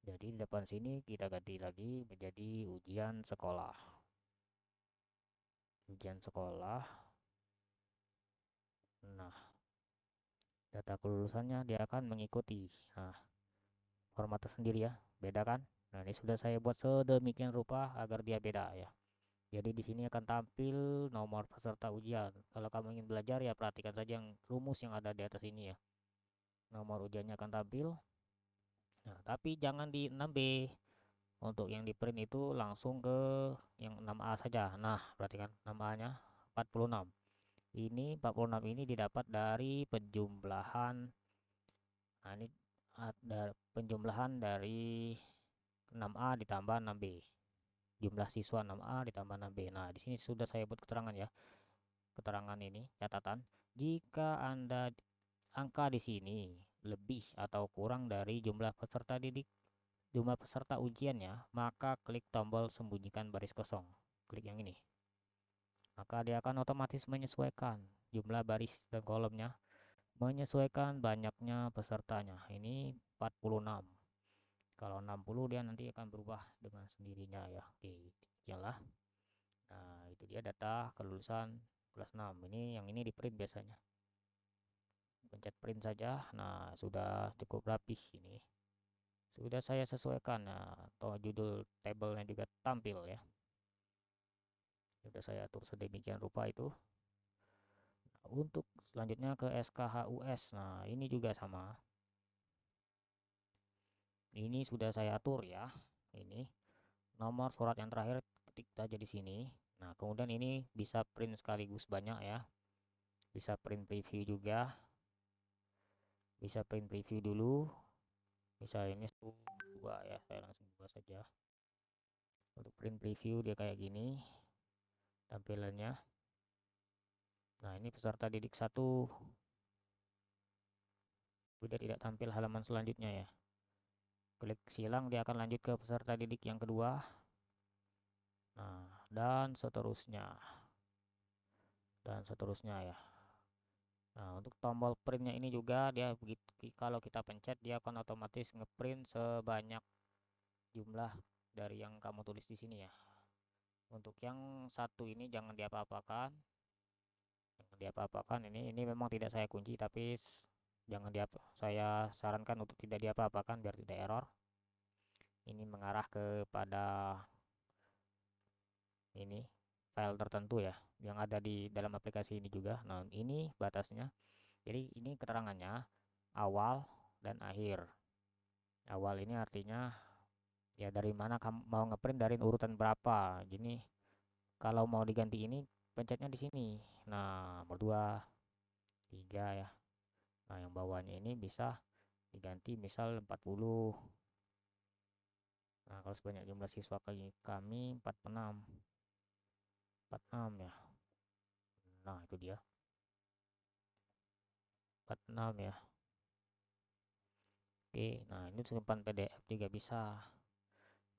Jadi di depan sini kita ganti lagi menjadi ujian sekolah. Ujian sekolah. Nah, data kelulusannya dia akan mengikuti. Nah, format tersendiri ya, beda kan? Nah, ini sudah saya buat sedemikian rupa agar dia beda ya. Jadi di sini akan tampil nomor peserta ujian. Kalau kamu ingin belajar ya perhatikan saja yang rumus yang ada di atas ini ya. Nomor ujiannya akan tampil. Nah, tapi jangan di 6B. Untuk yang di print itu langsung ke yang 6A saja. Nah, perhatikan 6A-nya 46. Ini 46 ini didapat dari penjumlahan. Nah, ini ada penjumlahan dari 6A ditambah 6B. Jumlah siswa 6A ditambah 6B. Nah, di sini sudah saya buat keterangan ya. Keterangan ini catatan, jika Anda angka di sini lebih atau kurang dari jumlah peserta didik, jumlah peserta ujiannya, maka klik tombol sembunyikan baris kosong. Klik yang ini. Maka dia akan otomatis menyesuaikan jumlah baris dan kolomnya, menyesuaikan banyaknya pesertanya. Ini 46. Kalau 60 dia nanti akan berubah dengan sendirinya ya. Oke, demikianlah. Nah, itu dia data kelulusan kelas 6. Ini yang ini di print biasanya. Pencet print saja. Nah, sudah cukup rapih ini. Sudah saya sesuaikan. Nah, atau judul tabelnya juga tampil ya. Sudah saya atur sedemikian rupa itu. Nah, untuk selanjutnya ke SKHUS. Nah, ini juga sama. Ini sudah saya atur ya. Ini nomor surat yang terakhir ketik aja di sini. Nah, kemudian ini bisa print sekaligus banyak ya. Bisa print preview juga. Bisa print preview dulu. Misal ini 2 ya, saya langsung buat saja. Untuk print preview dia kayak gini tampilannya. Nah, ini peserta didik 1. Sudah tidak tampil halaman selanjutnya ya. Klik silang dia akan lanjut ke peserta didik yang kedua. Nah, dan seterusnya. Dan seterusnya ya. Nah, untuk tombol printnya ini juga dia begitu, kalau kita pencet dia akan otomatis ngeprint sebanyak jumlah dari yang kamu tulis di sini ya. Untuk yang satu ini jangan diapa-apakan. Jangan diapa-apakan, ini memang tidak saya kunci, tapi jangan saya sarankan untuk tidak diapa-apakan biar tidak error. Ini mengarah kepada ini file tertentu ya yang ada di dalam aplikasi ini juga. Nah, ini batasnya. Jadi ini keterangannya awal dan akhir. Awal ini artinya ya dari mana kamu mau ngeprint, dari urutan berapa. Jadi kalau mau diganti ini pencetnya di sini. Nah, nomor 2, 3 ya. Nah, yang bawahnya ini bisa diganti misal 40. Nah, kalau sebanyak jumlah siswa kami 46. 46 ya. Nah, itu dia. 46 ya. Oke, nah ini simpan PDF juga bisa.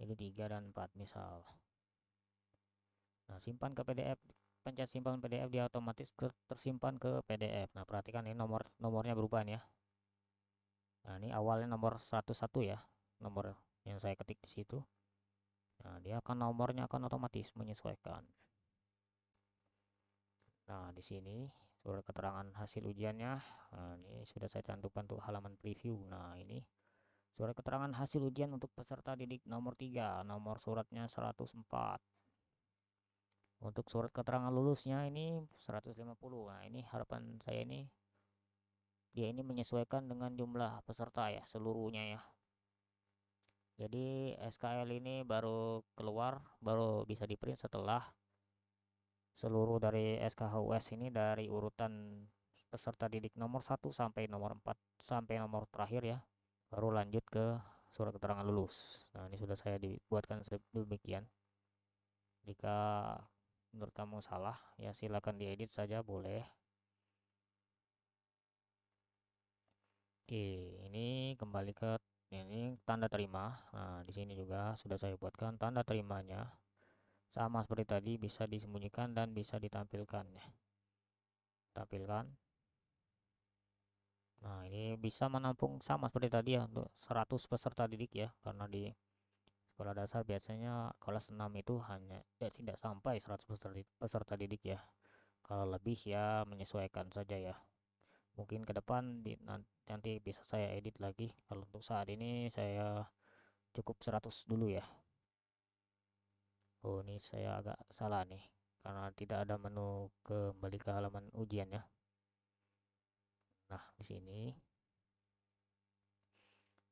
Jadi 3 dan 4 misal. Nah, simpan ke PDF, pencet simpan PDF, dia otomatis tersimpan ke PDF. Nah, perhatikan ini nomornya berubah nih ya. Nah, ini awalnya nomor 101 ya. Nomor yang saya ketik di situ. Nah, dia akan nomornya akan otomatis menyesuaikan. Nah, di sini surat keterangan hasil ujiannya. Nah, ini sudah saya cantumkan untuk halaman preview. Nah, ini surat keterangan hasil ujian untuk peserta didik nomor 3, nomor suratnya 104. Untuk surat keterangan lulusnya ini 150. Nah, ini harapan saya ini dia ini menyesuaikan dengan jumlah peserta ya, seluruhnya ya. Jadi SKL ini baru keluar, baru bisa di-print setelah seluruh dari SKHUS ini dari urutan peserta didik nomor 1 sampai nomor 4 sampai nomor terakhir ya. Baru lanjut ke surat keterangan lulus. Nah, ini sudah saya dibuatkan demikian. Jika menurut kamu salah, ya silakan diedit saja boleh. Oke, ini kembali ke ini tanda terima. Nah, di sini juga sudah saya buatkan tanda terimanya. Sama seperti tadi, bisa disembunyikan dan bisa ditampilkan ya. Tampilkan. Nah, ini bisa menampung sama seperti tadi ya untuk 100 peserta didik ya, karena di sekolah dasar biasanya kelas 6 itu hanya tidak sampai 100 peserta didik ya. Kalau lebih ya menyesuaikan saja ya. Mungkin ke depan nanti bisa saya edit lagi. Kalau untuk saat ini saya cukup 100 dulu ya. Oh, ini saya agak salah nih karena tidak ada menu kembali ke halaman ujian ya. Nah, di sini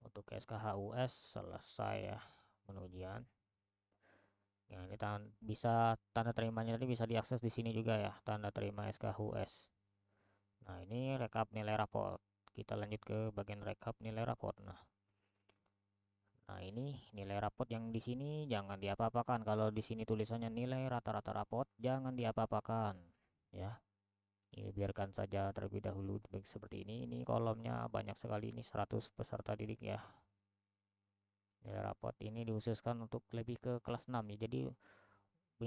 untuk SKHUS selesai ya menu ujian. Ya, ini bisa tanda terimanya tadi bisa diakses di sini juga ya, tanda terima SKHUS. Nah, ini rekap nilai raport. Kita lanjut ke bagian rekap nilai raport. Nah, ini nilai raport yang di sini jangan diapa-apakan. Kalau di sini tulisannya nilai rata-rata raport, jangan diapa-apakan ya. Ini biarkan saja terlebih dahulu seperti ini. Ini kolomnya banyak sekali, ini 100 peserta didik ya. Nilai raport ini dihususkan untuk lebih ke kelas 6 ya. Jadi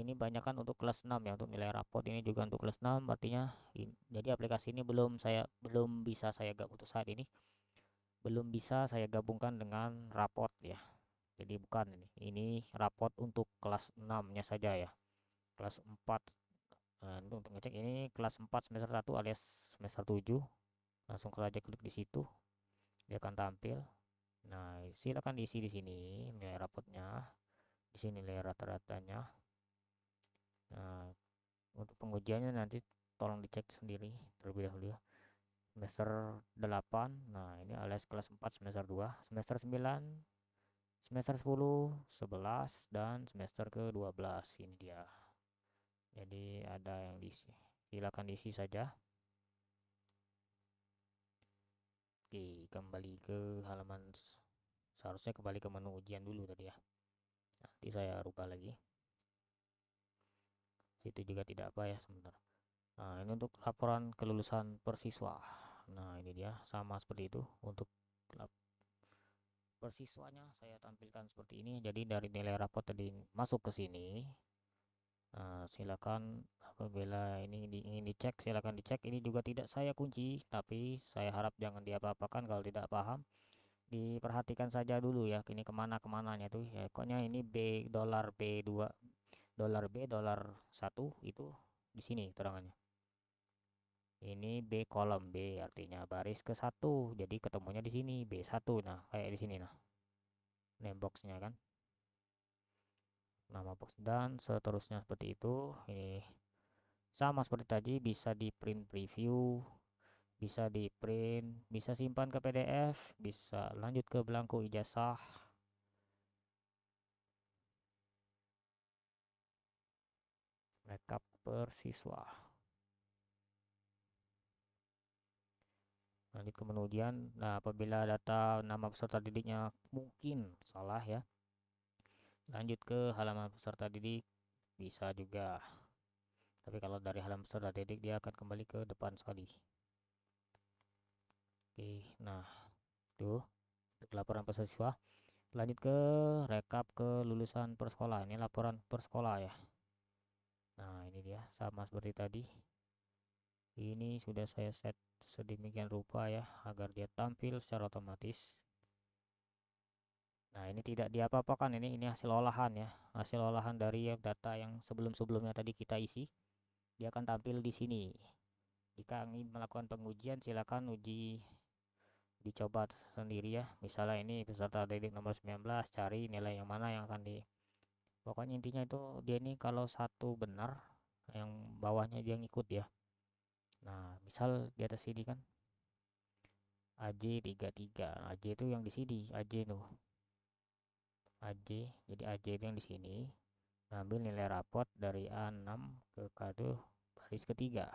ini banyak kan untuk kelas 6 ya, untuk nilai raport ini juga untuk kelas 6 artinya jadi aplikasi ini belum bisa saya untuk saat ini belum bisa saya gabungkan dengan raport ya. Jadi bukan ini raport untuk kelas 6-nya saja ya. Kelas 4. Nah, untuk ngecek ini kelas 4 semester 1 alias semester 7. Langsung saja klik di situ. Dia akan tampil. Nah, silakan diisi di sini nilai rapotnya. Di sini nilai rata-ratanya. Nah, untuk pengujiannya nanti tolong dicek sendiri terlebih dahulu ya. Semester 8. Nah, ini alias kelas 4 semester 2. Semester 9 semester 10, 11, dan semester ke-12. Ini dia. Jadi ada yang diisi. Silakan diisi saja. Oke, kembali ke halaman. Seharusnya kembali ke menu ujian dulu tadi ya. Nanti saya rubah lagi. Situ juga tidak apa ya sebentar. Nah, ini untuk laporan kelulusan persiswa. Nah, ini dia sama seperti itu untuk persiswanya saya tampilkan seperti ini. Jadi dari nilai rapot tadi masuk ke sini. Nah, silakan apabila ini ingin dicek, silakan dicek. Ini juga tidak saya kunci, tapi saya harap jangan diapa-apakan kalau tidak paham. Diperhatikan saja dulu ya, ini kemana-kemananya tuh ya. Pokoknya ini dolar B2, dolar B, dolar 1 itu di sini terangannya. Ini B kolom B artinya baris ke satu, jadi ketemunya di sini B1. Nah, kayak di sini nah. Name boxnya kan. Nama box dan seterusnya seperti itu. Ini sama seperti tadi, bisa di print preview, bisa di print, bisa simpan ke PDF, bisa lanjut ke belangko ijazah. Rekap persiswa. Lanjut ke menu ujian. Nah, apabila data nama peserta didiknya mungkin salah ya, lanjut ke halaman peserta didik bisa juga. Tapi kalau dari halaman peserta didik dia akan kembali ke depan sekali. Oke, nah tuh untuk laporan persiswa. Lanjut ke rekap kelulusan per sekolah. Ini laporan per sekolah ya. Nah, ini dia sama seperti tadi. Ini sudah saya set sedemikian rupa ya agar dia tampil secara otomatis. Nah, ini tidak diapa-apakan, ini hasil olahan ya. Hasil olahan dari data yang sebelum-sebelumnya tadi kita isi. Dia akan tampil di sini. Jika ingin melakukan pengujian, silakan uji dicoba sendiri ya. Misalnya ini peserta didik nomor 19, cari nilai yang mana yang akan di. Pokoknya intinya itu dia ini kalau satu benar, yang bawahnya dia ngikut ya. Nah, misal di atas sini kan AJ 33. AJ itu yang di sini, AJ tuh. AJ, jadi AJ itu yang di sini. Ngambil nilai rapot dari A6 ke K2 baris ketiga.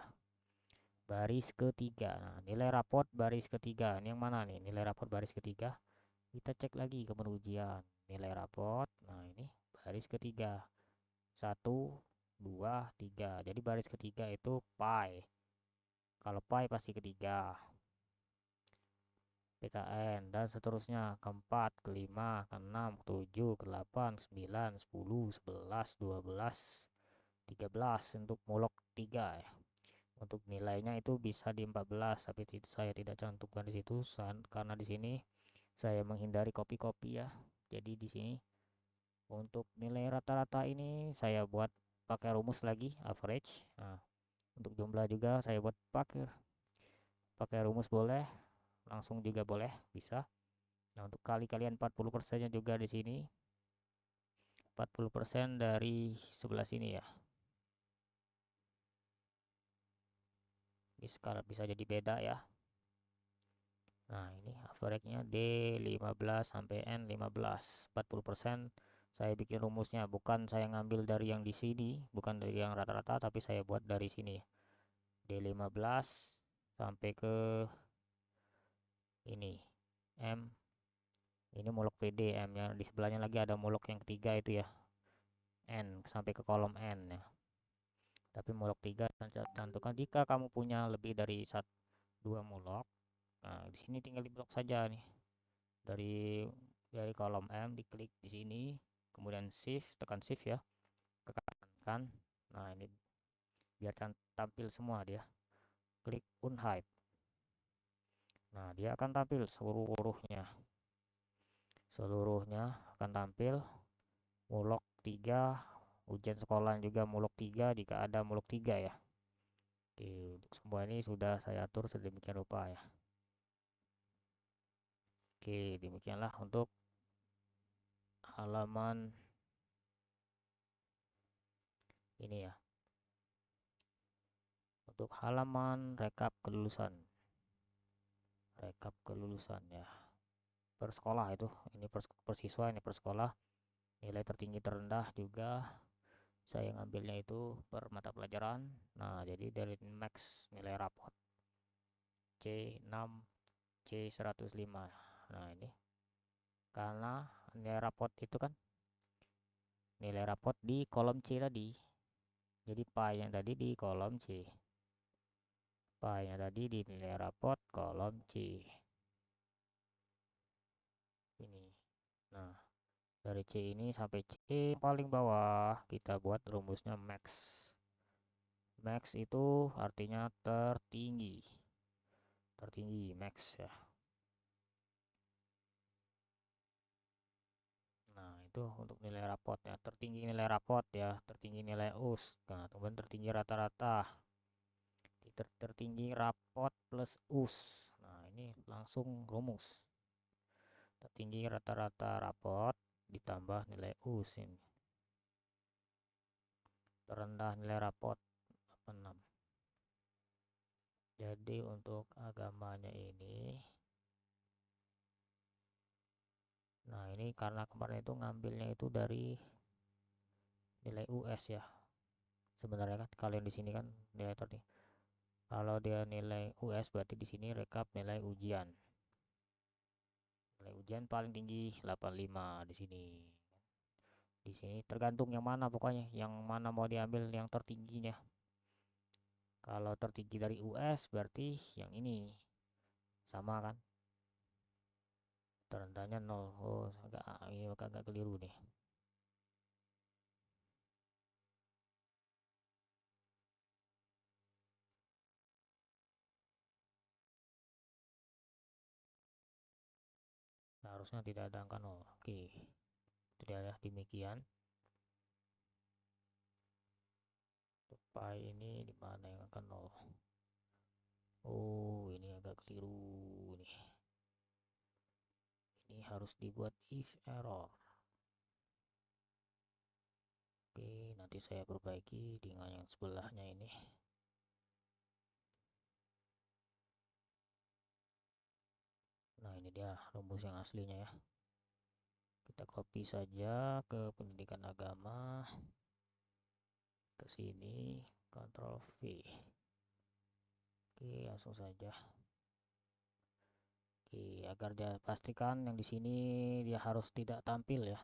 Baris ketiga. Nah, nilai rapot baris ketiga. Ini yang mana nih? Nilai rapot baris ketiga. Kita cek lagi ke menu ujian. Nilai rapot. Nah, ini baris ketiga. 1, 2, 3. Jadi baris ketiga itu pi. Kalau pi pasti ketiga. PKN dan seterusnya keempat, kelima, keenam, ketujuh, ke-8, 9, 10, 11, 12, 13 untuk mulok 3 ya. Untuk nilainya itu bisa di 14, tapi saya tidak cantumkan di situ karena di sini saya menghindari copy-copy ya. Jadi di sini untuk nilai rata-rata ini saya buat pakai rumus lagi average. Nah, untuk jumlah juga saya buat pakai rumus boleh, langsung juga boleh, bisa. Nah, untuk kalian 40%-nya juga di sini 40% dari sebelah sini ya. Ini skala bisa jadi beda ya. Nah, ini average-nya D15 sampai N15. 40% saya bikin rumusnya, bukan saya ngambil dari yang di sini, bukan dari yang rata-rata, tapi saya buat dari sini. D15 sampai ke ini M. Ini mulok PD M-nya. Di sebelahnya lagi ada mulok yang ketiga itu ya. N sampai ke kolom N ya. Tapi mulok 3 cantumkan jika kamu punya lebih dari 2 mulok. Nah, di sini tinggal diblok saja nih. Dari kolom M diklik di sini, kemudian shift, tekan shift ya, ke kanan kan. Nah, ini biar tampil semua dia. Klik unhide. Nah, dia akan tampil seluruhnya. Seluruhnya akan tampil mulok 3, ujian sekolah juga mulok 3 jika ada mulok 3 ya. Oke, untuk semua ini sudah saya atur sedemikian rupa ya. Oke, demikianlah untuk halaman ini ya. Untuk halaman rekap kelulusan. Rekap kelulusan ya. per sekolah itu. Ini per siswa, ini per sekolah. Nilai tertinggi terendah juga saya ngambilnya itu per mata pelajaran. Nah, jadi dari max nilai rapot C6, C105. Nah, ini karena nilai rapot itu kan nilai rapot di kolom C tadi. Jadi pi yang tadi di kolom C. Pi yang tadi di nilai rapot kolom C. Ini. Nah, dari C ini sampai C paling bawah kita buat rumusnya max. Max itu artinya tertinggi. Tertinggi max ya. Nah, itu untuk nilai rapot ya. Tertinggi nilai rapot ya, tertinggi nilai US. Nah, kemudian tertinggi rata-rata. Tertinggi rapot plus US. Nah, ini langsung rumus. Tertinggi rata-rata rapot ditambah nilai US ini. Terendah nilai rapot 86. Jadi untuk agamanya ini, nah ini karena kemarin itu ngambilnya itu dari nilai US ya. Sebenarnya kan kalian di sini kan nilai tertinggi. Kalau dia nilai US berarti di sini rekap nilai ujian. Nilai ujian paling tinggi 85 di sini. Di sini tergantung yang mana pokoknya, yang mana mau diambil yang tertingginya. Kalau tertinggi dari US berarti yang ini. Sama kan? Terendahnya 0. Oh, agak keliru nih. Nah, harusnya tidak ada angka 0. Oke. Tidak ada demikian. Pi ini di mana yang angka 0? Oh, ini agak keliru nih. Ini harus dibuat if error. Oke, nanti saya perbaiki dengan yang sebelahnya ini. Nah, ini dia rumus yang aslinya ya. Kita copy saja ke pendidikan agama. Ke sini, Ctrl V. Oke, langsung saja. Oke, agar dia pastikan yang di sini dia harus tidak tampil ya.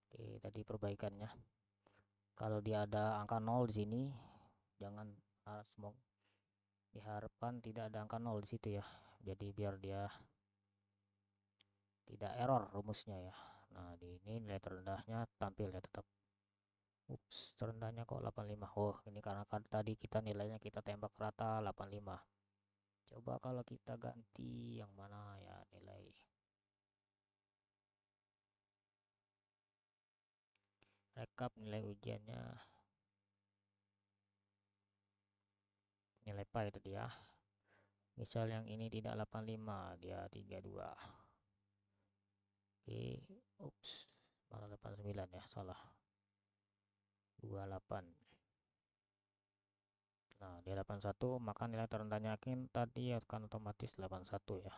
Oke, tadi perbaikannya. Kalau dia ada angka 0 di sini, jangan semoga diharapkan tidak ada angka 0 di situ ya. Jadi biar dia tidak error rumusnya ya. Nah, di ini nilai terendahnya tampil ya tetap. Ups, terendahnya kok 85. Oh, ini karena kan tadi kita nilainya kita tembak rata 85. Coba kalau kita ganti yang mana ya nilai rekap nilai ujiannya, nilai pi tadi ya. Misal yang ini tidak 85, dia 32. Oke, ups, malah 89 ya, salah. 28. Nah, dia 81, maka nilai terendahnya yakin tadi akan otomatis 81 ya.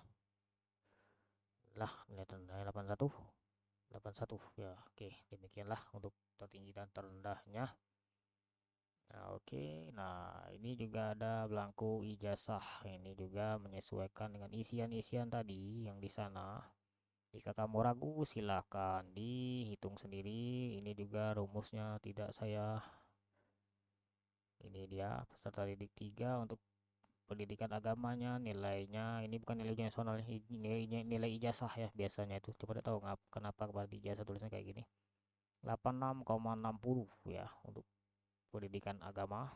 Lah, nilai terendahnya 81. 81 ya. Oke, demikianlah untuk tertinggi dan terendahnya. Nah, oke. Nah, ini juga ada belangku ijazah. Ini juga menyesuaikan dengan isian-isian tadi yang di sana. Jika kamu ragu, silakan dihitung sendiri. Ini juga rumusnya tidak saya. Ini dia peserta didik 3 untuk pendidikan agamanya. Nilainya ini bukan nilai ujian nasional, nilai ijazah ya biasanya itu. Coba tahu kenapa pada ijazah tulisnya kayak gini. 86,60 ya untuk pendidikan agama.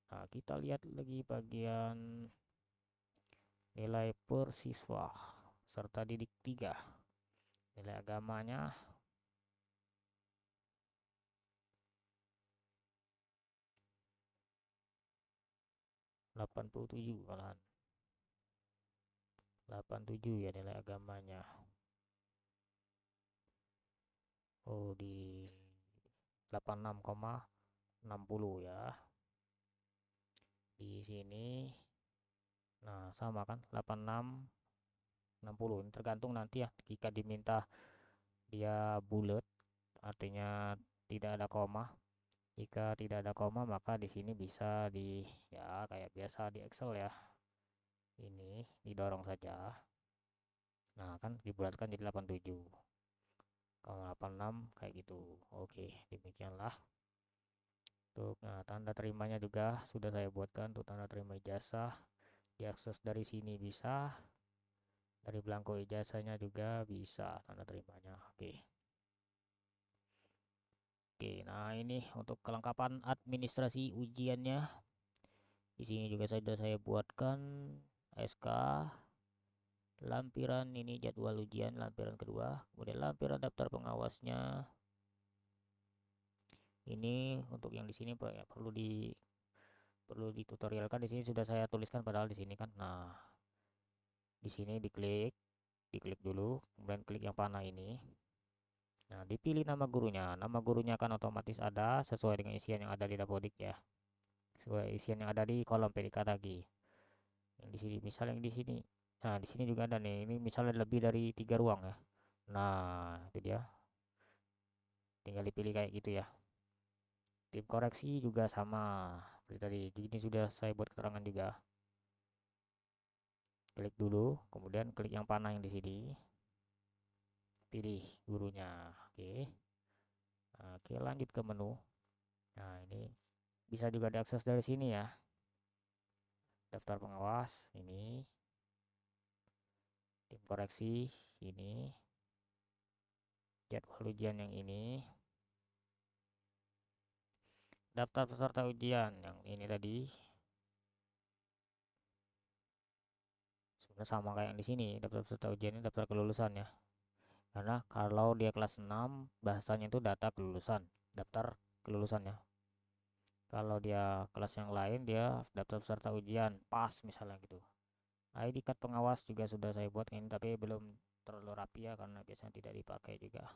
Nah, kita lihat lagi bagian nilai per siswa serta didik 3. Nilai agamanya 87 malahan. 87 ya nilai agamanya. Oh, di 86,60 ya. Di sini nah sama kan 86 60. Ini tergantung nanti ya. Jika diminta dia bulat, artinya tidak ada koma. Jika tidak ada koma, maka di sini bisa di ya kayak biasa di Excel ya. Ini didorong saja. Nah, kan dibulatkan jadi 87. Kalau 86 kayak gitu. Oke, demikianlah. Untuk tanda terimanya juga sudah saya buatkan untuk tanda terima ijazah. Diakses dari sini bisa, dari belangko ijazahnya juga bisa tanda terimanya. Oke. Oke, nah ini untuk kelengkapan administrasi ujiannya. Di sini juga sudah saya buatkan SK, lampiran ini jadwal ujian lampiran kedua, kemudian lampiran daftar pengawasnya. Ini untuk yang di sini ya, perlu ditutorialkan. Di sini sudah saya tuliskan padahal di sini kan. Nah, di sini diklik dulu, kemudian klik yang panah ini. Nah, dipilih nama gurunya. Nama gurunya kan otomatis ada sesuai dengan isian yang ada di Dapodik ya. Sesuai isian yang ada di kolom PDK tadi. Yang di sini, misalnya yang di sini. Nah, di sini juga ada nih. Ini misalnya lebih dari 3 ruang ya. Nah, itu dia. Tinggal dipilih kayak gitu ya. Tim koreksi juga sama seperti tadi. Ini sudah saya buat keterangan juga. Klik dulu, kemudian klik yang panah yang di sini. Pilih gurunya. Oke. Nah, oke, lanjut ke menu. Nah, ini bisa juga diakses dari sini ya. Daftar pengawas ini, tim koreksi ini, jadwal ujian yang ini, daftar peserta ujian yang ini tadi. Sebenarnya sama kayak yang di sini, daftar peserta ujian ini daftar kelulusan ya. Karena kalau dia kelas 6 bahasanya itu data kelulusan, daftar kelulusannya. Kalau dia kelas yang lain dia daftar peserta ujian, pas misalnya gitu. ID card pengawas juga sudah saya buat ini, tapi belum terlalu rapi ya karena biasanya tidak dipakai juga.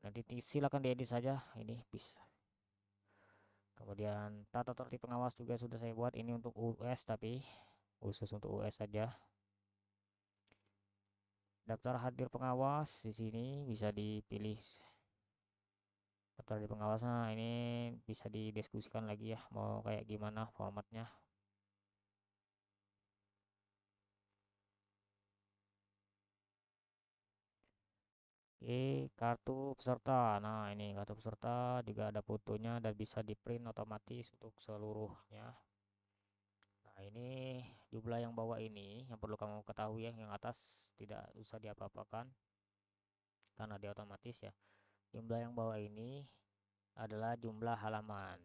Nanti silakan diedit saja ini bisa. Kemudian tata tertib pengawas juga sudah saya buat ini untuk US, tapi khusus untuk US saja. Daftar hadir pengawas di sini bisa dipilih. Daftar hadir pengawas, nah ini bisa didiskusikan lagi ya mau kayak gimana formatnya. Oke, kartu peserta. Nah, ini kartu peserta juga ada fotonya dan bisa di print otomatis untuk seluruhnya. Nah, ini jumlah yang bawah ini yang perlu kamu ketahui ya, yang atas tidak usah diapa-apakan karena dia otomatis ya. Jumlah yang bawah ini adalah jumlah halaman.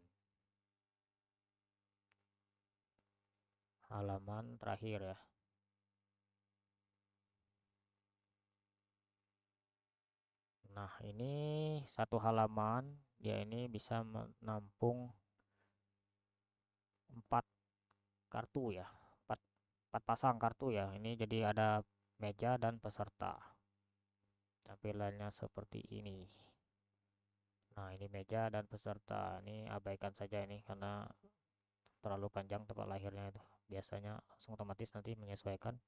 Halaman terakhir ya. Nah, ini satu halaman, dia ini bisa menampung 4 kartu ya. 4, 4 pasang kartu ya. Ini jadi ada meja dan peserta. Tampilannya seperti ini. Nah, ini meja dan peserta. Ini abaikan saja ini karena terlalu panjang tempat lahirnya itu. Biasanya langsung otomatis nanti menyesuaikan.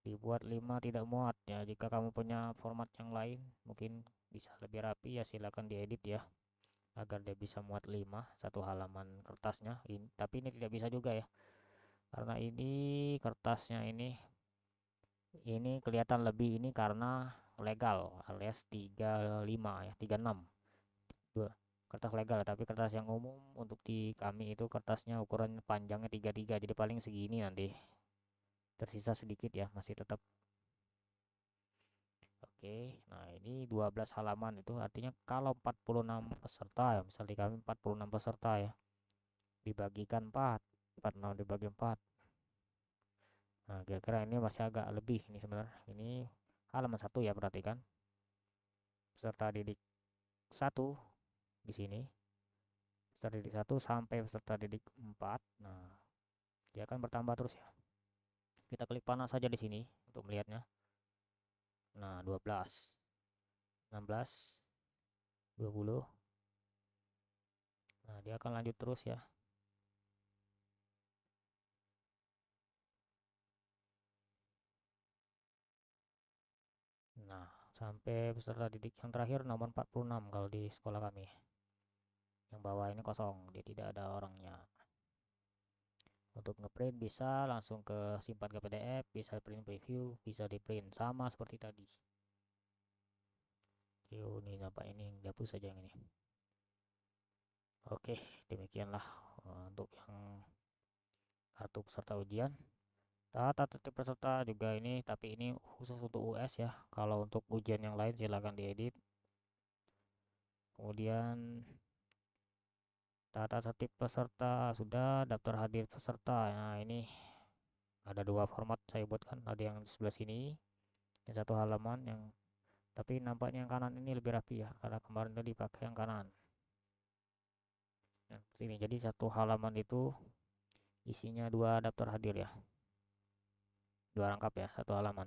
Dibuat 5 tidak muat ya. Jika kamu punya format yang lain mungkin bisa lebih rapi ya, silakan diedit ya agar dia bisa muat 5 satu halaman kertasnya ini. Tapi ini tidak bisa juga ya karena ini kertasnya ini kelihatan lebih ini karena legal alias 35 ya, 36 dua kertas legal. Tapi kertas yang umum untuk di kami itu kertasnya ukuran panjangnya 33, jadi paling segini nanti tersisa sedikit ya, masih tetap oke. Nah, ini 12 halaman itu artinya kalau 46 peserta ya, misal di kami 46 peserta ya, dibagikan 4, 46 dibagi 4. Nah, kira-kira ini masih agak lebih ini sebenarnya. Ini halaman 1 ya, berarti kan. Peserta didik 1 di sini. Peserta didik 1 sampai peserta didik 4. Nah, dia akan bertambah terus ya. Kita klik panah saja di sini untuk melihatnya. Nah, 12, 16, 20. Nah, dia akan lanjut terus ya. sampai peserta didik yang terakhir nomor 46 kalau di sekolah kami. Yang bawah ini kosong, dia tidak ada orangnya. Untuk ngeprint bisa langsung ke simpan ke PDF, bisa print preview, bisa di print sama seperti tadi. Ini nampak ini dihapus saja yang ini. Oke, demikianlah untuk yang kartu peserta ujian. Data tertib peserta juga ini, tapi ini khusus untuk US ya. Kalau untuk ujian yang lain silahkan diedit. Kemudian data tertib peserta sudah, daftar hadir peserta. Nah, ini ada dua format saya buatkan, ada yang di sebelah sini, yang satu halaman, yang tapi nampaknya yang kanan ini lebih rapi ya, karena kemarin tadi pakai yang kanan. Nah, sini jadi satu halaman itu isinya dua daftar hadir ya, dua rangkap ya, satu halaman.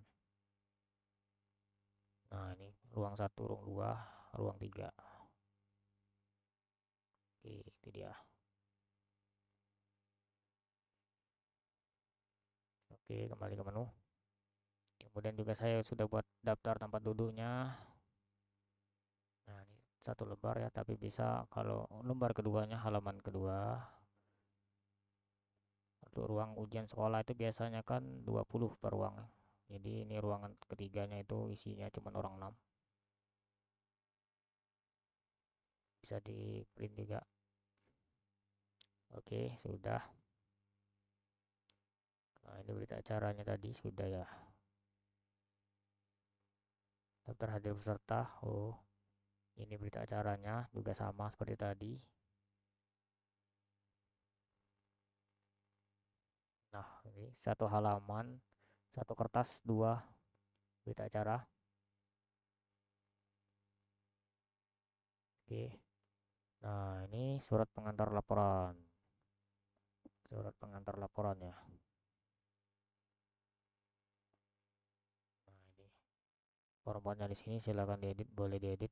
Nah, ini ruang 1, ruang 2, ruang 3. Oke, itu dia. Oke, kembali ke menu. Kemudian juga saya sudah buat daftar tempat duduknya. Nah, ini satu lembar ya, tapi bisa kalau lembar keduanya, halaman kedua. Untuk ruang ujian sekolah itu biasanya kan 20 per ruang. Jadi ini ruangan ketiganya itu isinya cuma orang 6. Bisa di print juga. Oke, sudah. Nah, ini berita acaranya tadi sudah ya. Daftar hadir peserta. Oh, ini berita acaranya juga sama seperti tadi. Nah, ini satu halaman, satu kertas, dua berita acara. Oke. Nah, ini surat pengantar laporan. Surat pengantar laporan ya. Nah, ini formatnya di sini silakan diedit, boleh diedit.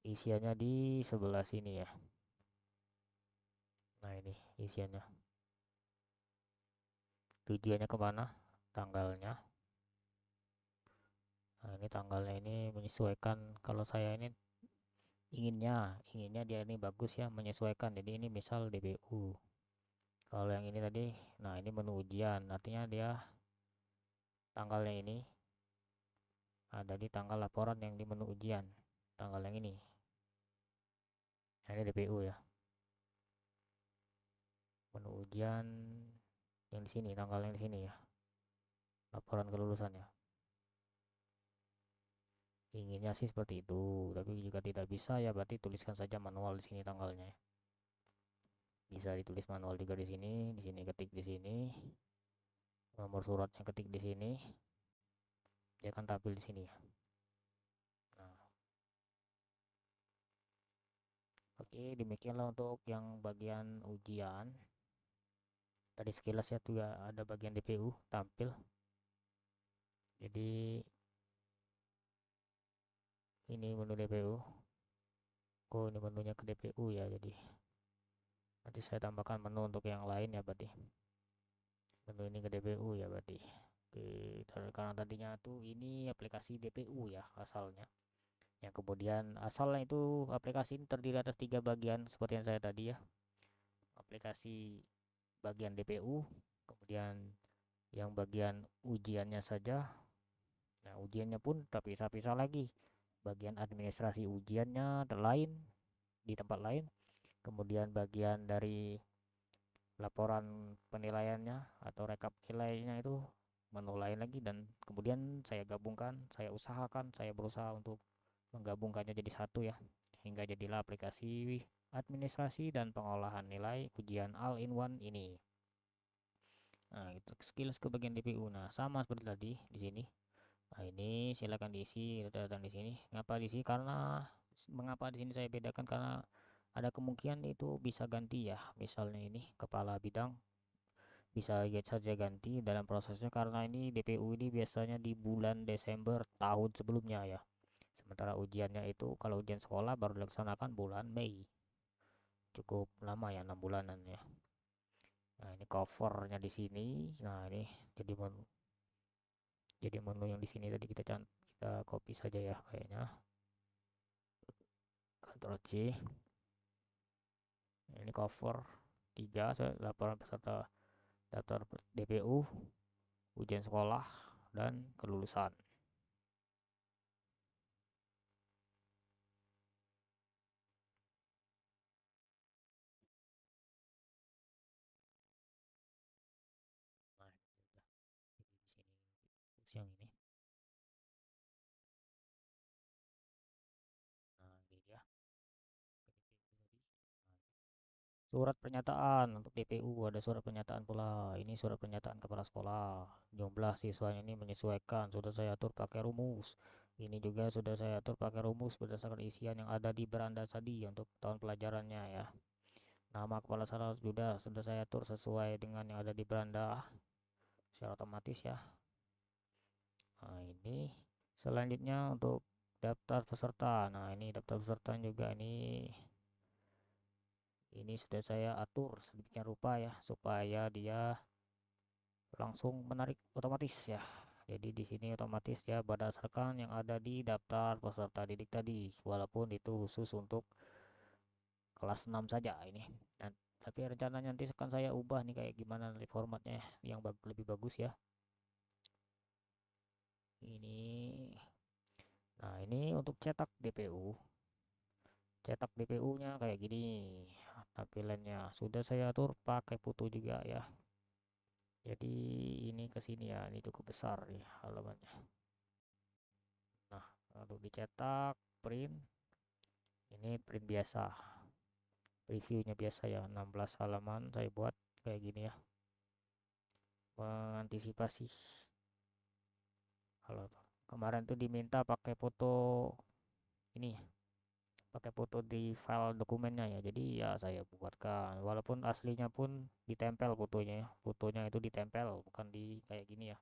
Isiannya di sebelah sini ya. Nah, ini isiannya. Tujuannya kemana? Tanggalnya. Nah, ini tanggalnya ini menyesuaikan. Kalau saya ini inginnya dia ini bagus ya, menyesuaikan. Jadi ini misal DBU. Kalau yang ini tadi, nah ini menu ujian. Artinya dia tanggalnya ini ada di tanggal laporan yang di menu ujian. Tanggal yang ini. Nah, ini DPU ya. Menu ujian yang di sini, tanggal yang di sini ya. Laporan kelulusan ya. Inginnya sih seperti itu, tapi jika tidak bisa ya berarti tuliskan saja manual di sini tanggalnya. Bisa ditulis manual juga di sini ketik di sini. Nomor suratnya ketik di sini. Dia akan tampil di sini ya. Nah, oke, demikianlah untuk yang bagian ujian. Tadi sekilas ya tuh ya ada bagian DPU tampil. Jadi ini menu DPU. Oh, ini menunya ke DPU ya. Jadi nanti saya tambahkan menu untuk yang lain ya berarti. Menu ini ke DPU ya berarti. Oke, karena tadinya tuh ini aplikasi DPU ya asalnya. Yang kemudian asalnya itu aplikasi ini terdiri atas 3 bagian seperti yang saya tadi ya. Aplikasi bagian DPU, kemudian yang bagian ujiannya saja. Nah, ujiannya pun terpisah-pisah lagi. Bagian administrasi ujiannya lain di tempat lain. Kemudian bagian dari laporan penilaiannya atau rekap nilainya itu menu lain lagi, dan kemudian saya gabungkan, saya usahakan, saya berusaha untuk menggabungkannya jadi satu ya, hingga jadilah aplikasi administrasi dan pengolahan nilai ujian all in one ini. Nah, itu skills ke bagian DPU. Nah, sama seperti tadi di sini. Nah, ini silakan diisi data di sini. Ngapa di sini? Karena mengapa di sini saya bedakan, karena ada kemungkinan itu bisa ganti ya. Misalnya ini kepala bidang bisa saja ganti dalam prosesnya, karena ini DPU ini biasanya di bulan Desember tahun sebelumnya ya. Sementara ujiannya itu kalau ujian sekolah baru dilaksanakan bulan Mei. Cukup lama ya, 6 bulanan ya. Nah, ini covernya di sini. Nah, ini jadi menu yang di sini tadi kita kita copy saja ya kayaknya. Ctrl C. Ini cover 3 laporan peserta daftar DPU, ujian sekolah, dan kelulusan. Nah, jadi di sini yang ini. Nah, ini dia. Surat pernyataan untuk DPU, ada surat pernyataan pula. Ini surat pernyataan kepala sekolah. Jumlah siswanya ini menyesuaikan, sudah saya atur pakai rumus. Ini juga sudah saya atur pakai rumus berdasarkan isian yang ada di beranda tadi untuk tahun pelajarannya ya. Nama kepala sekolah sudah saya atur sesuai dengan yang ada di beranda secara otomatis ya. Nah, ini selanjutnya untuk daftar peserta. Nah, ini daftar peserta juga ini sudah saya atur sedemikian rupa ya supaya dia langsung menarik otomatis ya. Jadi di sini otomatis ya berdasarkan yang ada di daftar peserta didik tadi, walaupun itu khusus untuk kelas 6 saja ini. Dan tapi rencananya nanti akan saya ubah nih kayak gimana nanti formatnya yang lebih bagus ya. Ini nah ini untuk cetak DPU. Cetak DPU-nya kayak gini. Tampilannya sudah saya atur pakai foto juga ya. Jadi ini ke sini ya, ini cukup besar nih halamannya. Nah, lalu dicetak, print. Ini print biasa. Previewnya biasa ya, 16 halaman saya buat kayak gini ya. Mengantisipasi kalau kemarin tuh diminta pakai foto ini ya, pakai foto di file dokumennya ya. Jadi ya saya buatkan walaupun aslinya pun ditempel fotonya ya. Fotonya itu ditempel bukan di kayak gini ya.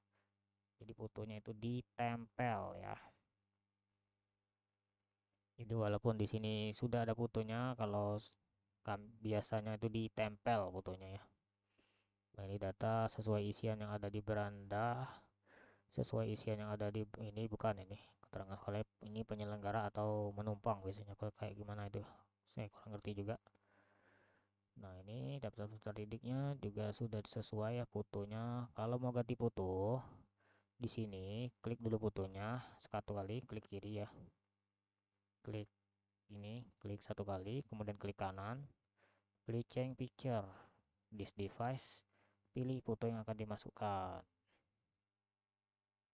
Jadi fotonya itu ditempel ya. Jadi walaupun di sini sudah ada fotonya, kalau biasanya itu ditempel fotonya ya. Nah, ini data sesuai isian yang ada di beranda, sesuai isian yang ada di ini bukan ini keterangan sekolah ini penyelenggara atau menumpang biasanya kayak gimana itu. Saya kurang ngerti juga. Nah, ini daftar peserta didiknya juga sudah sesuai ya fotonya. Kalau mau ganti foto, di sini klik dulu fotonya satu kali, klik kiri ya. Klik ini, klik satu kali, kemudian klik kanan, pilih change picture. This device, pilih foto yang akan dimasukkan.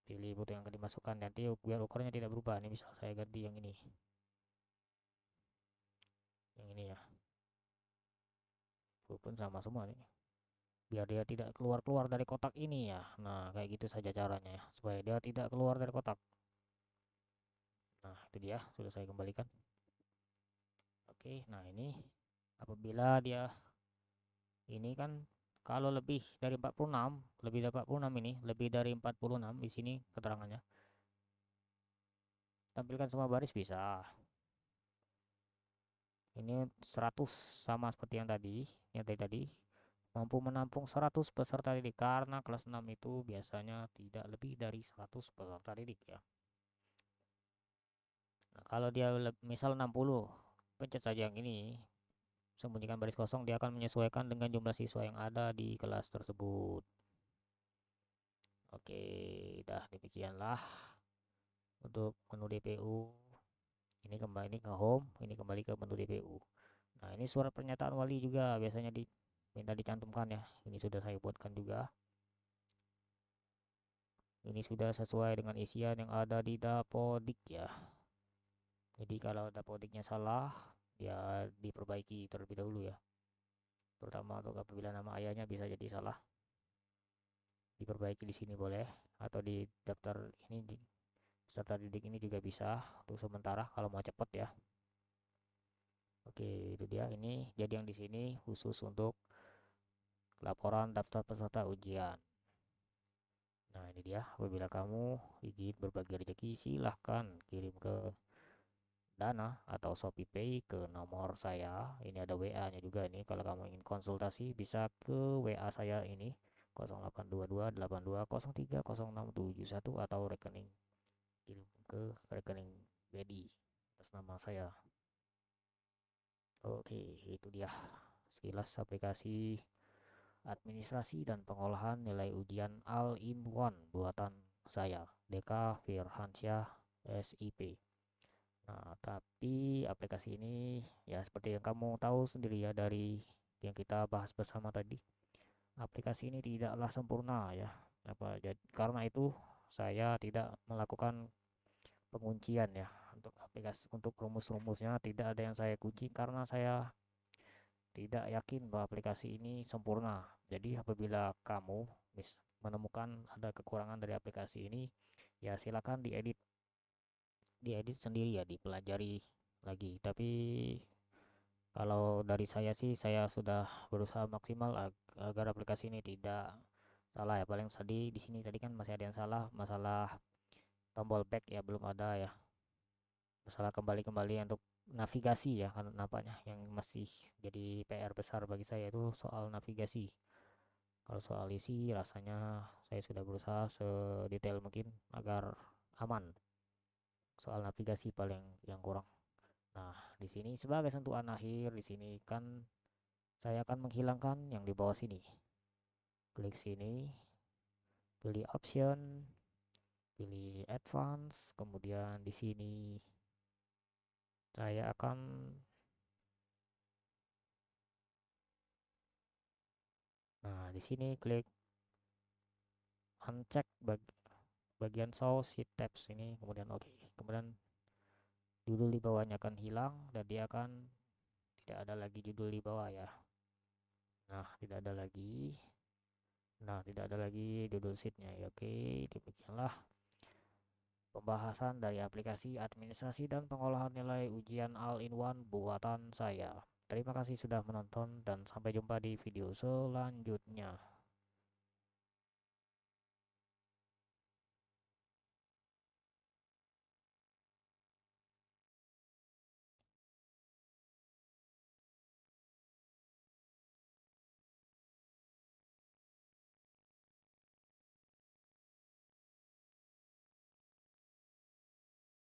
Pilih foto yang akan dimasukkan nanti biar ukurannya tidak berubah. Ini misal saya ganti yang ini. Yang ini ya. Walaupun sama semua nih. Biar dia tidak keluar-keluar dari kotak ini ya. Nah, kayak gitu saja caranya ya. Supaya dia tidak keluar dari kotak. Nah, itu dia. Sudah saya kembalikan. Oke, nah ini apabila dia ini kan kalau lebih dari 46, lebih dari 46 ini, lebih dari 46 di sini keterangannya. Tampilkan semua baris bisa. Ini 100 sama seperti yang tadi. Mampu menampung 100 peserta didik karena kelas 6 itu biasanya tidak lebih dari 100 peserta didik ya. Nah, kalau dia misal 60, pencet saja yang ini, sembunyikan baris kosong, dia akan menyesuaikan dengan jumlah siswa yang ada di kelas tersebut. Oke, dah demikianlah untuk menu DPU. Ini kembali ke home, ini kembali ke menu DPU. Nah, ini surat pernyataan wali juga biasanya minta dicantumkan ya. Ini sudah saya buatkan juga. Ini sudah sesuai dengan isian yang ada di dapodik ya. Jadi kalau dapodiknya salah, ya diperbaiki terlebih dahulu ya. Terutama untuk apabila nama ayahnya bisa jadi salah, diperbaiki di sini boleh, atau di daftar ini di peserta didik ini juga bisa untuk sementara kalau mau cepet ya. Oke, itu dia. Ini jadi yang di sini khusus untuk laporan daftar peserta ujian. Nah, ini dia. Apabila kamu ingin berbagi rezeki, silahkan kirim ke Dana atau ShopeePay ke nomor saya. Ini ada WA-nya juga ini. Kalau kamu ingin konsultasi bisa ke WA saya ini 082282030671 atau rekening kirim ke rekening BEDI atas nama saya. Oke, itu dia sekilas aplikasi administrasi dan pengolahan nilai ujian all-in-one buatan saya, Deka Firhansyah SIP. Nah, tapi aplikasi ini ya seperti yang kamu tahu sendiri ya dari yang kita bahas bersama tadi, aplikasi ini tidaklah sempurna ya. Karena itu saya tidak melakukan penguncian ya untuk aplikasi, untuk rumus-rumusnya tidak ada yang saya kunci karena saya tidak yakin bahwa aplikasi ini sempurna. Jadi apabila kamu menemukan ada kekurangan dari aplikasi ini, ya silakan diedit sendiri ya, dipelajari lagi. Tapi kalau dari saya sih, saya sudah berusaha maksimal agar aplikasi ini tidak salah ya. Paling tadi di sini tadi kan masih ada yang salah, masalah tombol back ya belum ada ya. Masalah kembali-kembali untuk navigasi ya, kan nampaknya yang masih jadi PR besar bagi saya itu soal navigasi. Kalau soal isi rasanya saya sudah berusaha sedetail mungkin agar aman. Soal navigasi paling yang kurang. Nah, di sini sebagai sentuhan akhir di sini kan saya akan menghilangkan yang di bawah sini. Klik sini, pilih option, pilih advance, kemudian di sini saya akan di sini klik uncheck bagian show sheet tabs ini, kemudian oke. Kemudian judul di bawahnya akan hilang dan dia akan tidak ada lagi judul di bawah ya. Nah, tidak ada lagi. Nah, tidak ada lagi judul sheetnya ya. Oke, demikianlah pembahasan dari aplikasi administrasi dan pengolahan nilai ujian all-in-one buatan saya. Terima kasih sudah menonton dan sampai jumpa di video selanjutnya.